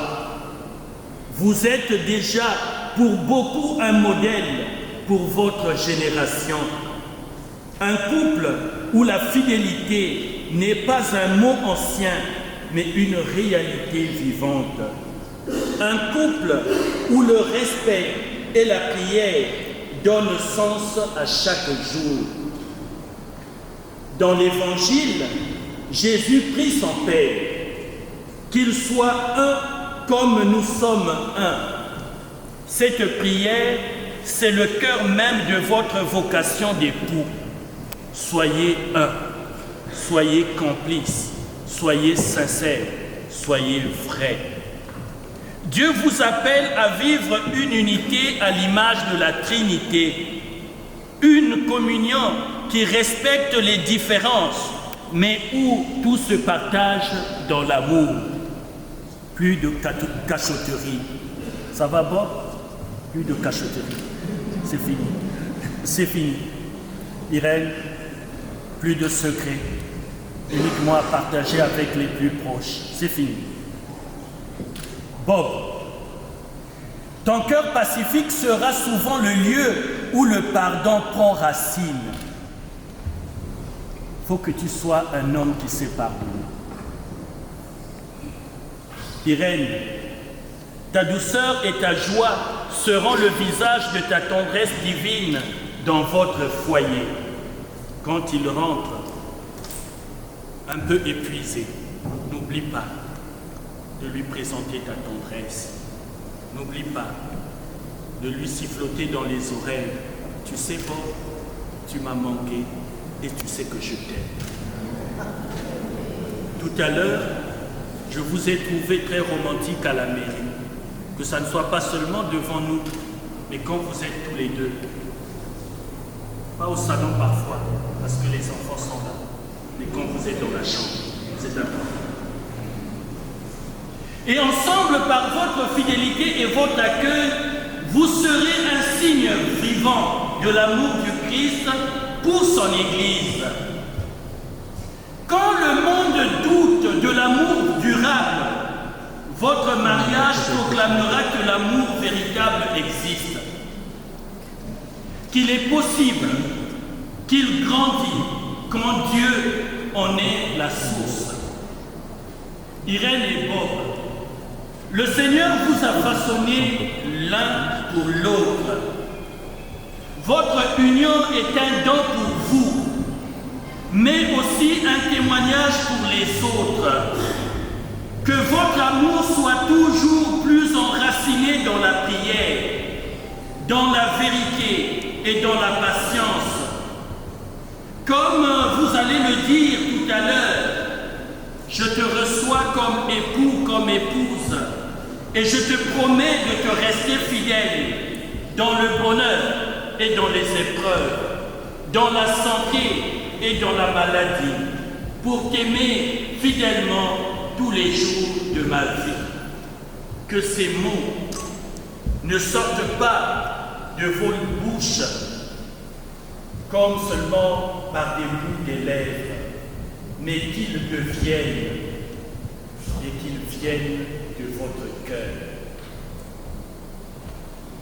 Vous êtes déjà pour beaucoup un modèle pour votre génération. Un couple où la fidélité n'est pas un mot ancien, mais une réalité vivante. Un couple où le respect et la prière donnent sens à chaque jour. Dans l'Évangile, Jésus prie son Père, qu'il soit un comme nous sommes un. Cette prière, c'est le cœur même de votre vocation d'époux. Soyez un, soyez complices, soyez sincères, soyez vrais. Dieu vous appelle à vivre une unité à l'image de la Trinité, une communion qui respecte les différences, mais où tout se partage dans l'amour. Plus de cachotterie. Ça va, Bob? Plus de cachotterie. C'est fini. C'est fini. Irène, plus de secrets. Uniquement à partager avec les plus proches. C'est fini. Bob, ton cœur pacifique sera souvent le lieu où le pardon prend racine. Il faut que tu sois un homme qui sait pardonner. Irène, ta douceur et ta joie seront le visage de ta tendresse divine dans votre foyer. Quand il rentre, un peu épuisé, n'oublie pas de lui présenter ta tendresse. N'oublie pas de lui siffloter dans les oreilles. Tu sais, Bob, tu m'as manqué et tu sais que je t'aime. Tout à l'heure, je vous ai trouvé très romantique à la mairie. Que ça ne soit pas seulement devant nous, mais quand vous êtes tous les deux. Pas au salon parfois, parce que les enfants sont là. Mais quand vous êtes dans la chambre, c'est important. Et ensemble, par votre fidélité et votre accueil, vous serez un signe vivant de l'amour du Christ pour son Église. Quand le monde doute de l'amour durable, votre mariage proclamera que l'amour véritable existe, qu'il est possible, qu'il grandit quand Dieu en est la source. Irène et Bob, le Seigneur vous a façonné l'un pour l'autre. Votre union est un don pour vous, mais aussi un témoignage pour les autres. Que votre amour soit toujours plus enraciné dans la prière, dans la vérité et dans la patience. Comme vous allez le dire tout à l'heure, je te reçois comme époux, comme épouse, et je te promets de te rester fidèle dans le bonheur et dans les épreuves, dans la santé et dans la maladie, pour t'aimer fidèlement tous les jours de ma vie. Que ces mots ne sortent pas de vos bouches comme seulement par des bouts des lèvres, mais qu'ils deviennent et qu'ils viennent de votre cœur.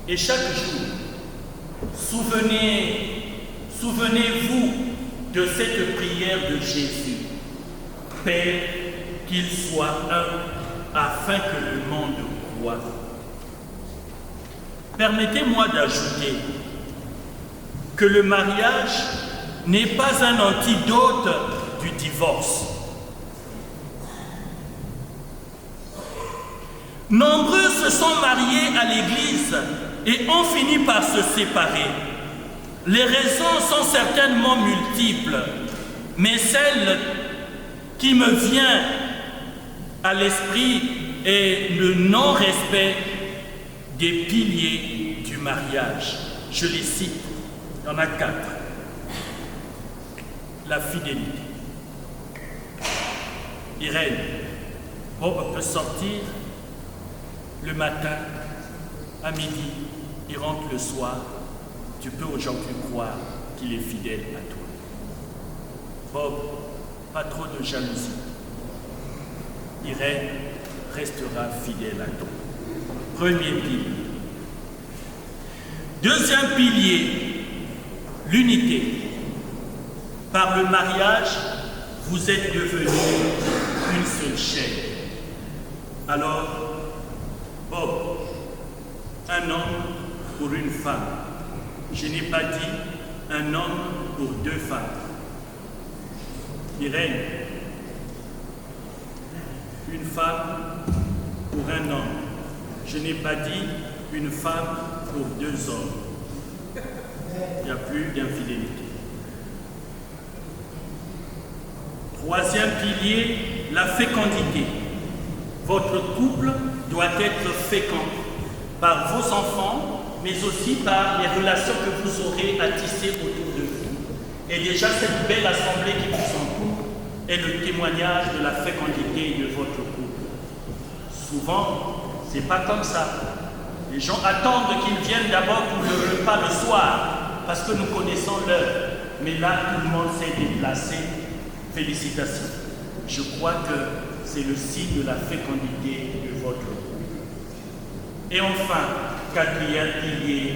Et chaque jour, souvenez-vous de cette prière de Jésus. Père, qu'il soit un, afin que le monde croie. Permettez-moi d'ajouter que le mariage n'est pas un antidote du divorce. Nombreux se sont mariés à l'Église et ont fini par se séparer. Les raisons sont certainement multiples, mais celle qui me vient à l'esprit est le non-respect des piliers du mariage. Je les cite, il y en a 4. La fidélité. Irène, Bob peut sortir le matin, à midi, il rentre le soir. Tu peux aujourd'hui croire qu'il est fidèle à toi. Bob, pas trop de jalousie. Irène restera fidèle à toi. Premier pilier. Deuxième pilier, l'unité. Par le mariage, vous êtes devenus une seule chair. Alors, Bob, un homme pour une femme. Je n'ai pas dit un homme pour 2 femmes. Irène, une femme pour un homme. Je n'ai pas dit une femme pour 2 hommes. Il n'y a plus d'infidélité. Troisième pilier, la fécondité. Votre couple doit être fécond par vos enfants, mais aussi par les relations que vous aurez à tisser autour de vous. Et déjà, cette belle assemblée qui vous entoure est le témoignage de la fécondité de votre couple. Souvent, c'est pas comme ça. Les gens attendent qu'ils viennent d'abord pour le repas le soir, parce que nous connaissons l'heure. Mais là, tout le monde s'est déplacé. Félicitations. Je crois que c'est le signe de la fécondité de votre couple. Et enfin, 4e pilier,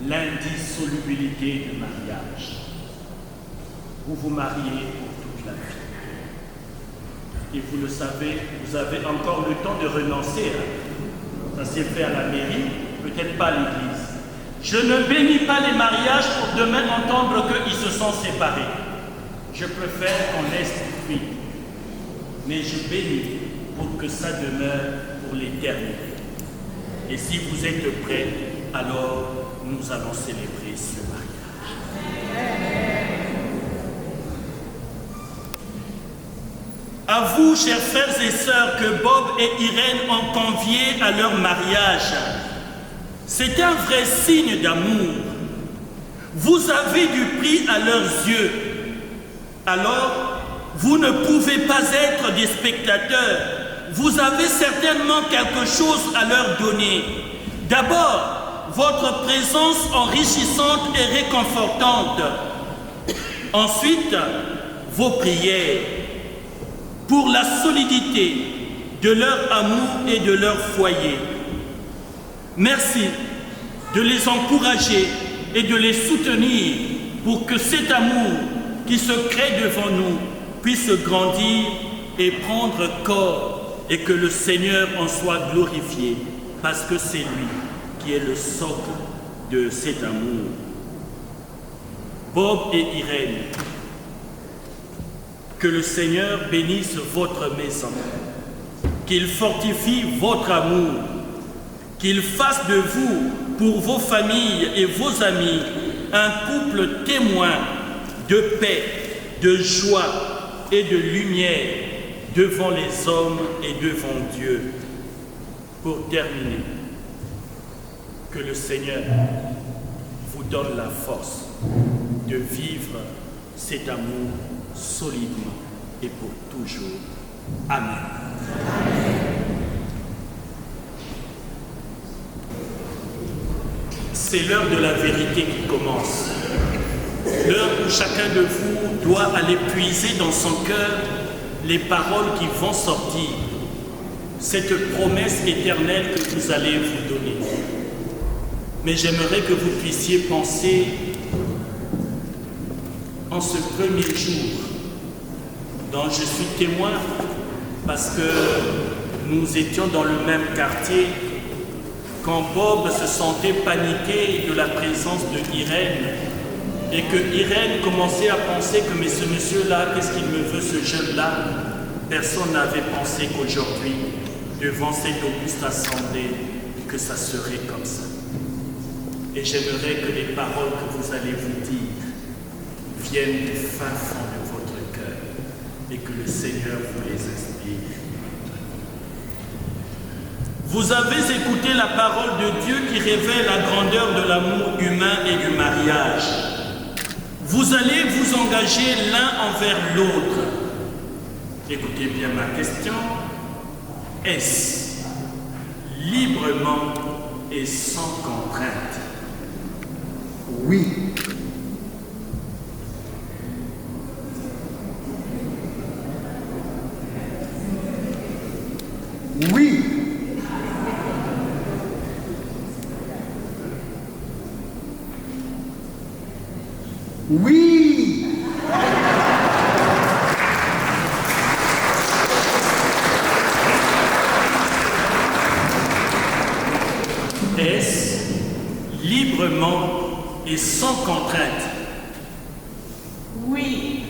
l'indissolubilité du mariage. Vous vous mariez pour toute la vie. Et vous le savez, vous avez encore le temps de renoncer. Ça s'est fait à la mairie, peut-être pas à l'église. Je ne bénis pas les mariages pour demain entendre qu'ils se sont séparés. Je préfère qu'on laisse tout cuit. Mais je bénis pour que ça demeure pour l'éternité. Et si vous êtes prêts, alors nous allons célébrer ce mariage. À vous, chers frères et sœurs, que Bob et Irène ont conviés à leur mariage. C'est un vrai signe d'amour. Vous avez du prix à leurs yeux. Alors, vous ne pouvez pas être des spectateurs. Vous avez certainement quelque chose à leur donner. D'abord, votre présence enrichissante et réconfortante. Ensuite, vos prières pour la solidité de leur amour et de leur foyer. Merci de les encourager et de les soutenir pour que cet amour qui se crée devant nous puisse grandir et prendre corps et que le Seigneur en soit glorifié parce que c'est lui qui est le socle de cet amour. Bob et Irène, que le Seigneur bénisse votre maison, qu'il fortifie votre amour, qu'il fasse de vous, pour vos familles et vos amis, un couple témoin de paix, de joie et de lumière devant les hommes et devant Dieu. Pour terminer, que le Seigneur vous donne la force de vivre cet amour solidement et pour toujours. Amen. C'est l'heure de la vérité qui commence. L'heure où chacun de vous doit aller puiser dans son cœur les paroles qui vont sortir, cette promesse éternelle que vous allez vous donner. Mais j'aimerais que vous puissiez penser en ce premier jour dont je suis témoin parce que nous étions dans le même quartier quand Bob se sentait paniqué de la présence de Irène et que Irène commençait à penser que mais ce monsieur-là, qu'est-ce qu'il me veut, ce jeune-là? Personne n'avait pensé qu'aujourd'hui, devant cette auguste assemblée, que ça serait comme ça. Et j'aimerais que les paroles que vous allez vous dire viennent du fin fond de votre cœur et que le Seigneur vous les inspire. Vous avez écouté la parole de Dieu qui révèle la grandeur de l'amour humain et du mariage. Vous allez vous engager l'un envers l'autre. Écoutez bien ma question. Est-ce librement et sans contrainte? Oui. Oui. Oui. Est-ce librement et sans contrainte? Oui.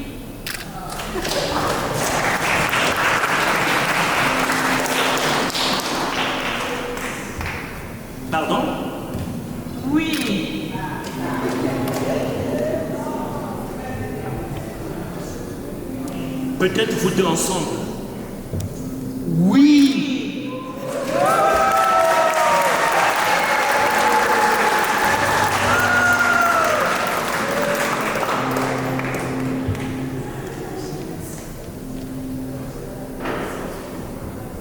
Pardon? Oui. Peut-être vous deux ensemble. Oui.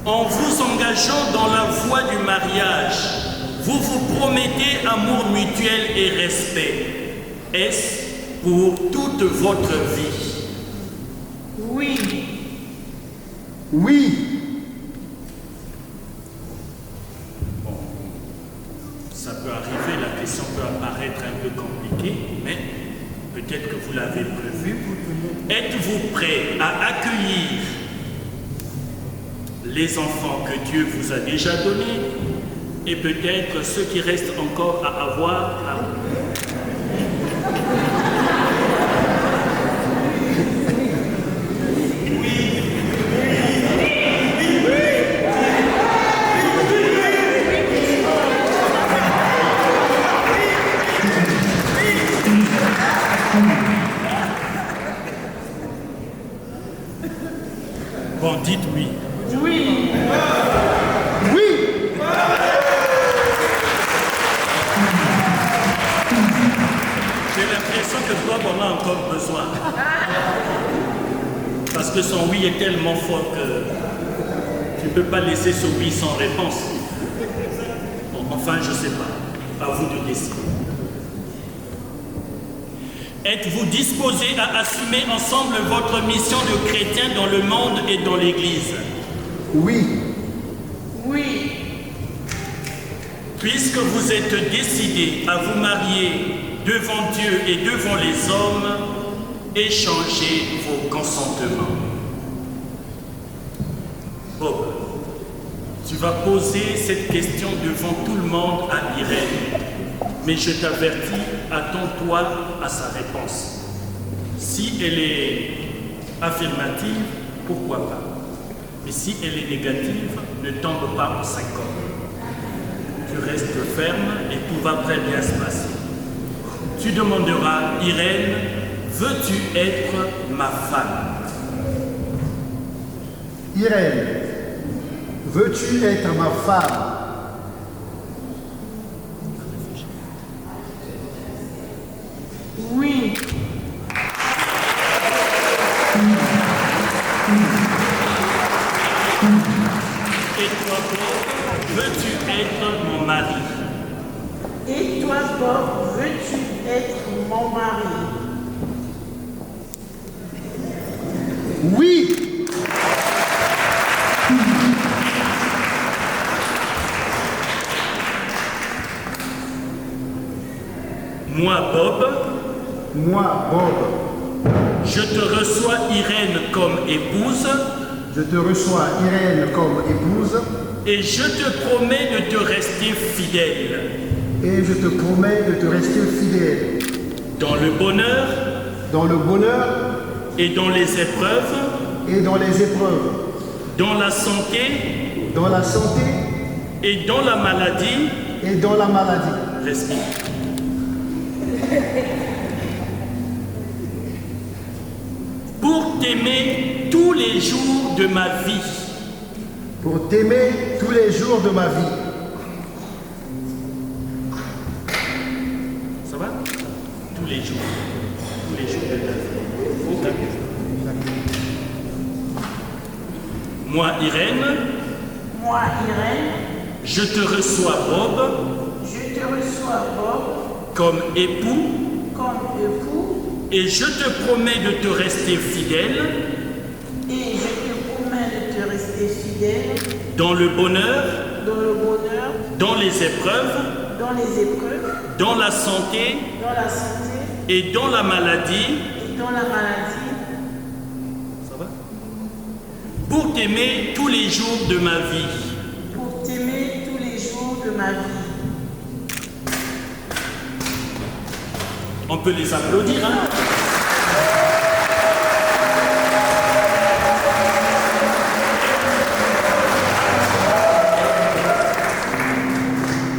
En vous engageant dans la voie du mariage, vous vous promettez amour mutuel et respect. Est-ce pour toute votre vie? Oui. Oui. Bon, ça peut arriver, la question peut apparaître un peu compliquée, mais peut-être que vous l'avez prévu. Êtes-vous prêt à accueillir les enfants que Dieu vous a déjà donnés et peut-être ceux qui restent encore à avoir l'envie est tellement forte que tu ne peux pas laisser ce oui sans réponse. Bon, enfin, je ne sais pas. À vous de décider. Êtes-vous disposés à assumer ensemble votre mission de chrétien dans le monde et dans l'Église? Oui. Oui. Puisque vous êtes décidés à vous marier devant Dieu et devant les hommes, échangez vos consentements. Bob, tu vas poser cette question devant tout le monde à Irène, mais je t'avertis, attends-toi à sa réponse. Si elle est affirmative, pourquoi pas? Mais si elle est négative, ne tombe pas en 5 ans. Tu restes ferme et tout va très bien se passer. Tu demanderas, Irène, veux-tu être ma femme? Irène, veux-tu être ma femme? Oui. Et toi, Bob, veux-tu être mon mari? Et toi, Bob, veux-tu être mon mari? Oui. Moi, Bob. Moi, Bob. Je te reçois, Irène, comme épouse. Je te reçois, Irène, comme épouse. Et je te promets de te rester fidèle. Et je te promets de te rester fidèle. Dans le bonheur. Dans le bonheur. Et dans les épreuves. Et dans les épreuves. Dans la santé. Dans la santé. Et dans la maladie. Et dans la maladie. Respire. Pour t'aimer tous les jours de ma vie. Pour t'aimer tous les jours de ma vie. Ça va? Tous les jours. Tous les jours de ta vie. Moi, Irène. Moi, Irène. Je te reçois, Bob. Je te reçois, Bob. Comme époux. Comme époux. Et je te promets de te rester fidèle. Et je te promets de te rester fidèle. Dans le bonheur. Dans le bonheur. Dans les épreuves. Dans les épreuves. Dans la santé. Dans la santé. Et dans la maladie. Et dans la maladie. Ça va? Pour t'aimer tous les jours de ma vie. Pour t'aimer tous les jours de ma vie. On peut les applaudir, hein?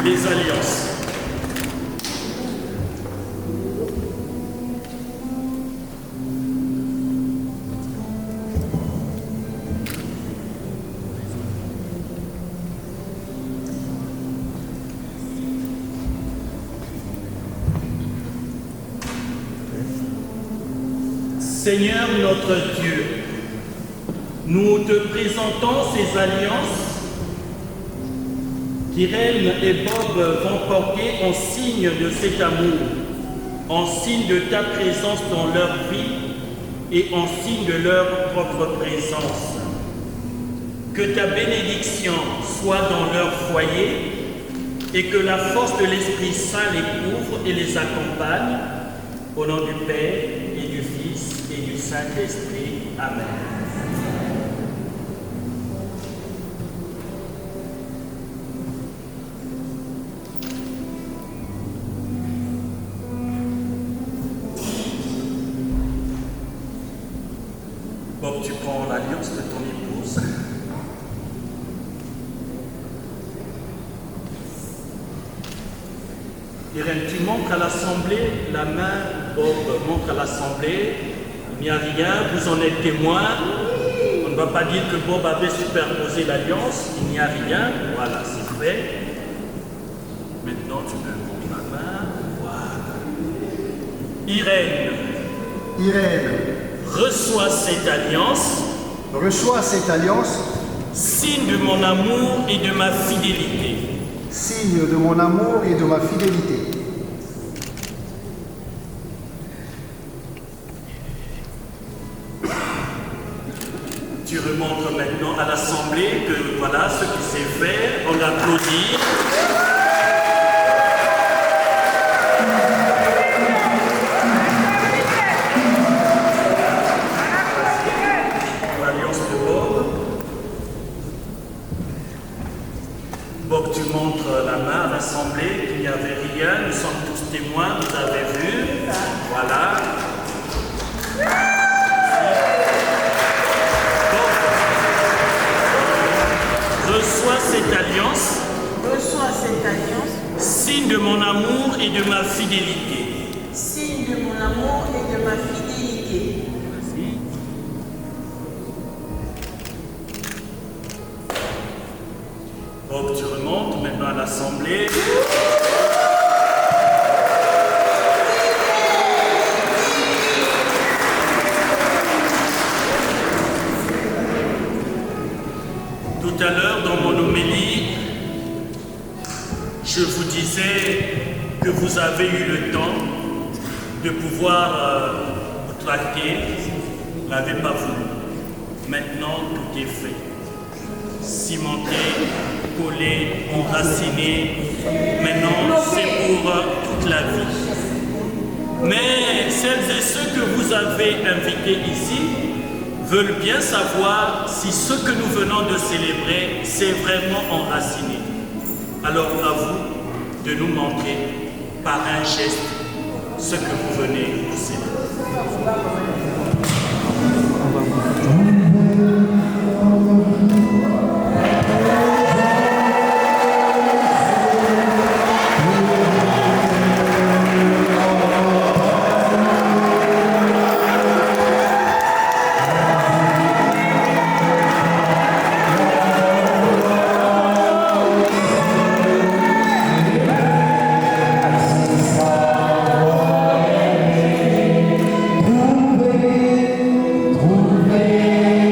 Les alliances. Seigneur notre Dieu, nous te présentons ces alliances qu'Irène et Bob vont porter en signe de cet amour, en signe de ta présence dans leur vie et en signe de leur propre présence. Que ta bénédiction soit dans leur foyer et que la force de l'Esprit Saint les couvre et les accompagne. Au nom du Père et du Fils et du Saint-Esprit. Amen. Bob, tu prends l'alliance de ton épouse. Irène, tu montres à l'Assemblée la main, Bob montre à l'Assemblée, il n'y a rien, vous en êtes témoin. On ne va pas dire que Bob avait superposé l'alliance, il n'y a rien, voilà, c'est fait. Maintenant, tu me montres la main, voilà. Irène, Irène, reçois cette alliance. reçois cette alliance, signe de mon amour et de ma fidélité. Signe de mon amour et de ma fidélité. Tu remontres maintenant à l'Assemblée que voilà ce qui s'est fait. On applaudit. L'alliance de Bob. Bob, tu montres la main à l'Assemblée qu'il n'y avait rien. Nous sommes tous témoins, vous avez vu. Voilà. Reçois cette alliance, signe de mon amour et de ma fidélité. Signe de mon amour et de ma fidélité. Bob, tu remontes maintenant à l'Assemblée. Tout à l'heure, dans mon homélie, je vous disais que vous avez eu le temps de pouvoir vous tracter, vous n'avez pas voulu. Maintenant, tout est fait. Cimenté, collé, enraciné. Maintenant, c'est pour toute la vie. Mais celles et ceux que vous avez invités ici veulent bien savoir si ce que nous venons de célébrer, c'est vraiment enraciné. Alors à vous de nous montrer par un geste ce que vous venez de célébrer. Trouver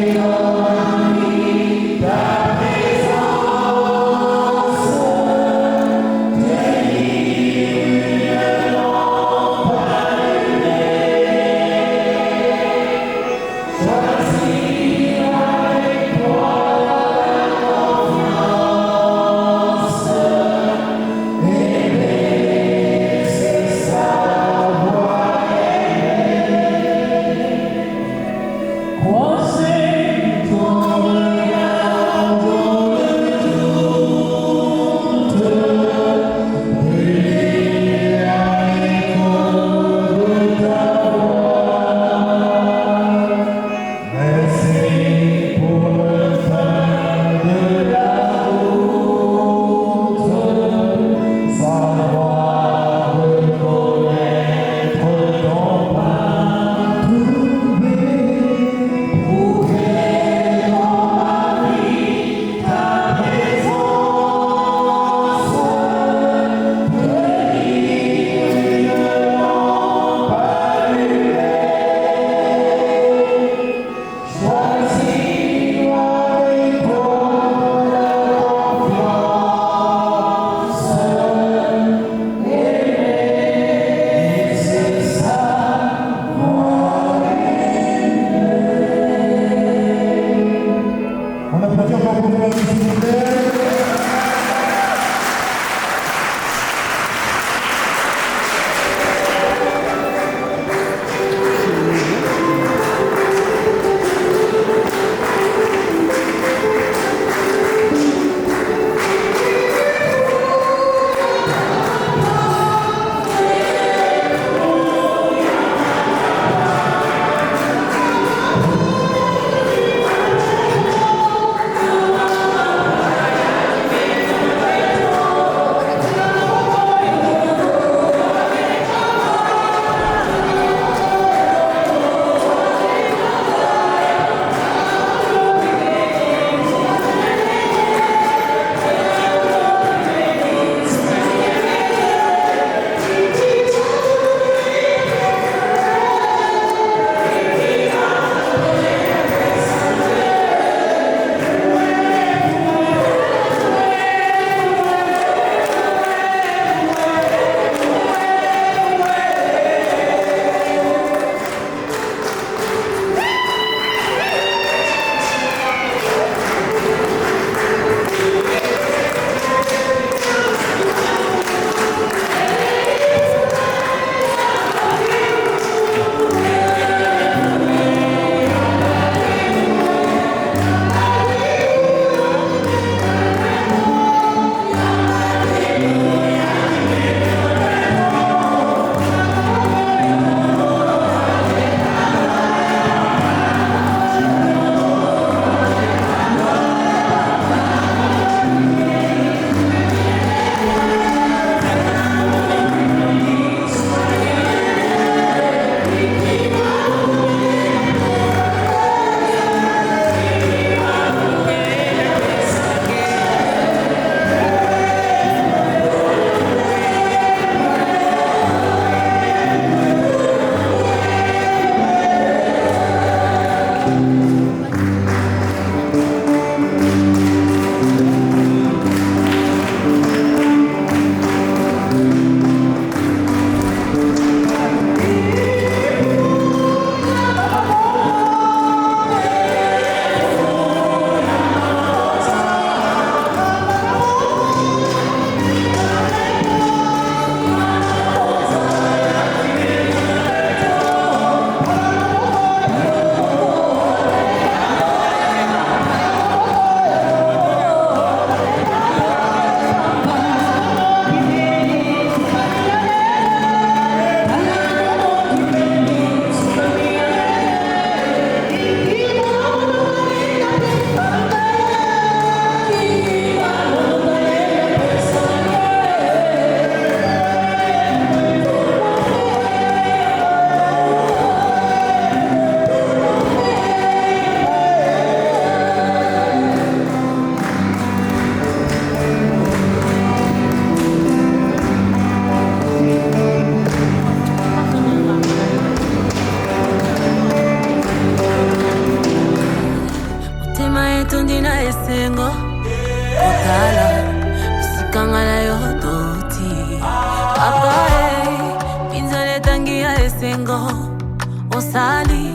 sali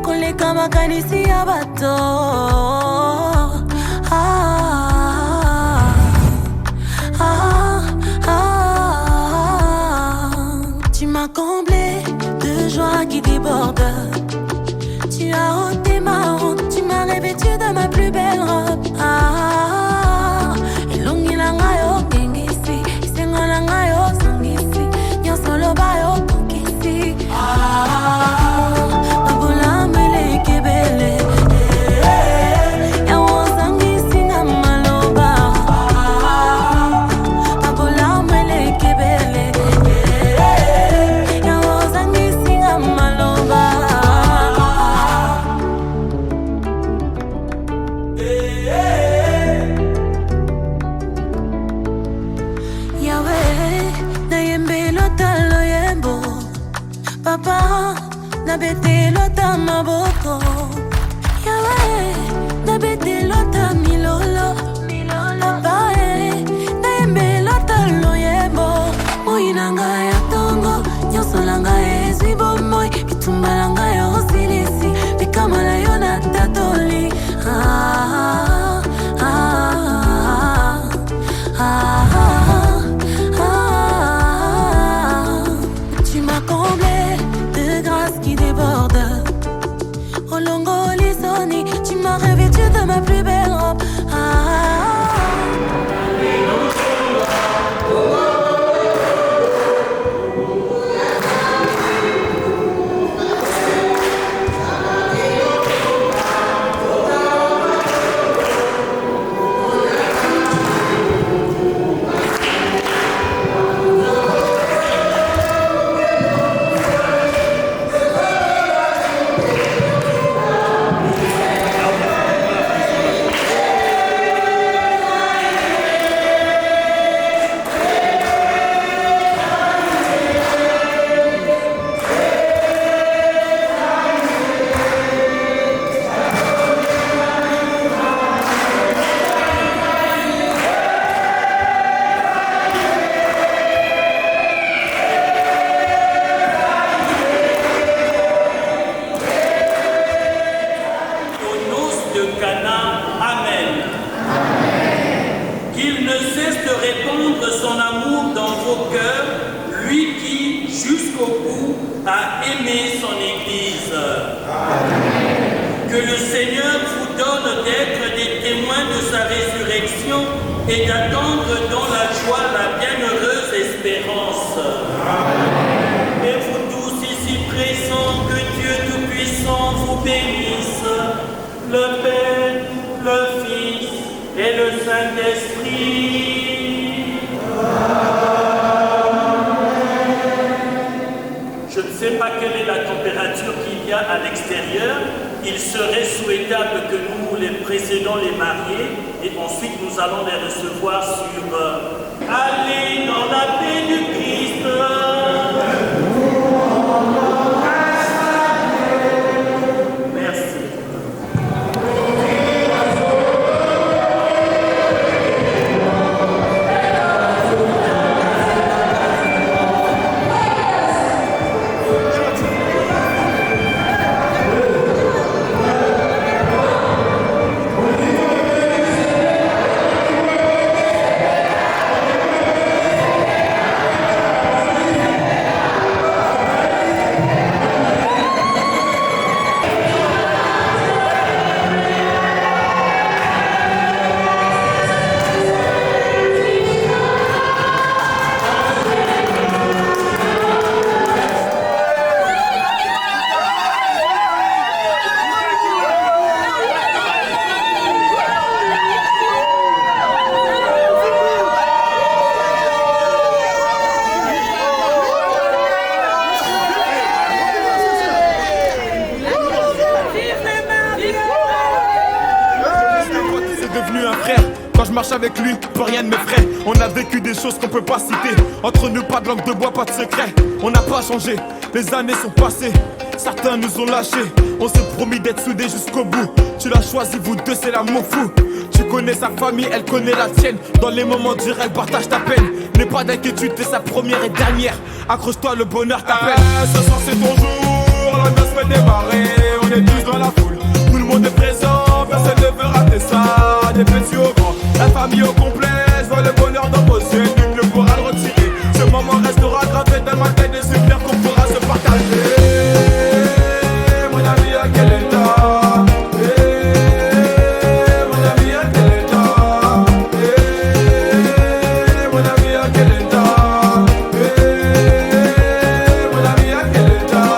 koleka makanisi ya bato. Tu m'as comblé de joie qui déborde. Tu as ôté ma honte, tu m'as revêtu de ma plus belle robe. Elongi na ngayo gengisi, isenga na ngayo sangisi, nyosolo bayo kokisi. Babola mele kebele, yawo sangisi na maloba. Babola mele kebele, yawo sangisi na maloba. Papa, na bete lota maboko. Yawe, na bete lota milolo. Papa, na yembe lota loyebo. Moinanga ya tongo, nyosolanga ezwi bomoi. Bitumbalanga ya osilisi, bikamala yo na tatoli. Tu m'as comblé de grâce qui déborde. Olongo Lisoni, tu m'as revêtu de ma plus belle robe. Et d'attendre dans la joie la bienheureuse espérance. Et vous tous ici présents, que Dieu Tout-Puissant vous bénisse, le Père, le Fils et le Saint-Esprit. Je ne sais pas quelle est la température qu'il y a à l'extérieur. Il serait souhaitable que nous les précédons les mariés et ensuite nous allons les recevoir sur Allez dans la paix du Christ. Merci. Avec lui, plus rien ne m'effraie. On a vécu des choses qu'on peut pas citer. Entre nous, pas de langue de bois, pas de secret. On n'a pas changé, les années sont passées. Certains nous ont lâchés. On s'est promis d'être soudés jusqu'au bout. Tu l'as choisi, vous deux, c'est l'amour fou. Tu connais sa famille, elle connaît la tienne. Dans les moments durs, elle partage ta peine. N'aie pas d'inquiétude, t'es sa première et dernière. Accroche-toi, le bonheur t'appelle. Ce soir c'est ton jour. l'ambiance fait démarrer. On est tous dans la foule, tout le monde est présent, personne ne veut rater ça. Des petits au grand, la famille au complet. Je vois le bonheur dans vos yeux, nul ne pourra le retirer. Ce moment restera gravé dans ma tête et j'espère qu'on pourra se partager. Mon ami, à quel état? Mon ami, à quel état? Mon ami, à quel état? Mon ami, à quel état?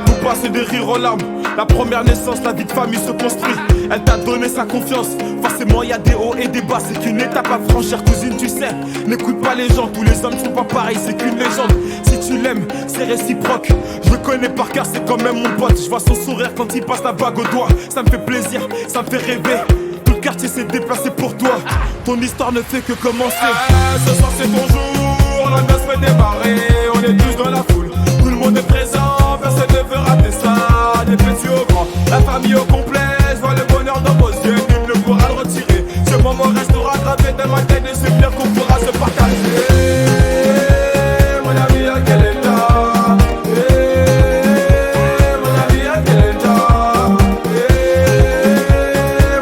Vous passez des rires aux larmes. La première naissance, la vie de famille se construit. Elle t'a donné sa confiance. Forcément y a des hauts et des bas. C'est qu'une étape à franchir, cousine, tu sais. N'écoute pas les gens, tous les hommes sont pas pareils. C'est qu'une légende, si tu l'aimes, c'est réciproque. Je le connais par cœur, c'est quand même mon pote. Je vois son sourire quand il passe la bague au doigt. Ça me fait plaisir, ça me fait rêver. Tout le quartier s'est déplacé pour toi. Ton histoire ne fait que commencer. Ce soir c'est ton jour, l'ambiance fait démarrer. On est tous dans la foule, tout le monde est présent, personne ne veut rater ça. Des petits au grand, la famille au complet. Je vois le bonheur dans vos yeux, nul ne pourra le retirer. Ce moment restera gravé dans ma tête et j'espère qu'on pourra se partager. Mon ami, à quel état? Mon ami, à quel état?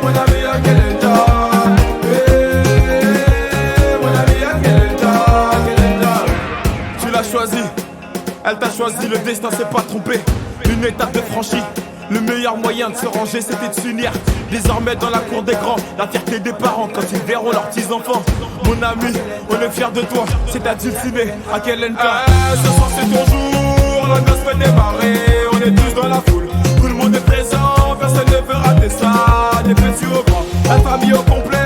Mon ami, à quel état? Mon ami, à quel état? Tu l'as choisi, elle t'a choisi, le destin s'est pas trompé. Une étape de franchie. Le meilleur moyen de se ranger c'était de s'unir. Désormais dans la cour des grands, la fierté des parents quand ils verront leurs petits-enfants. Mon ami, on est fiers de toi, c'est à Dulciné, à quel état? Ce soir c'est ton jour, l'ambiance fait démarrer. On est tous dans la foule, tout le monde est présent, personne ne veut rater ça. Des petits au grand, la famille au complet.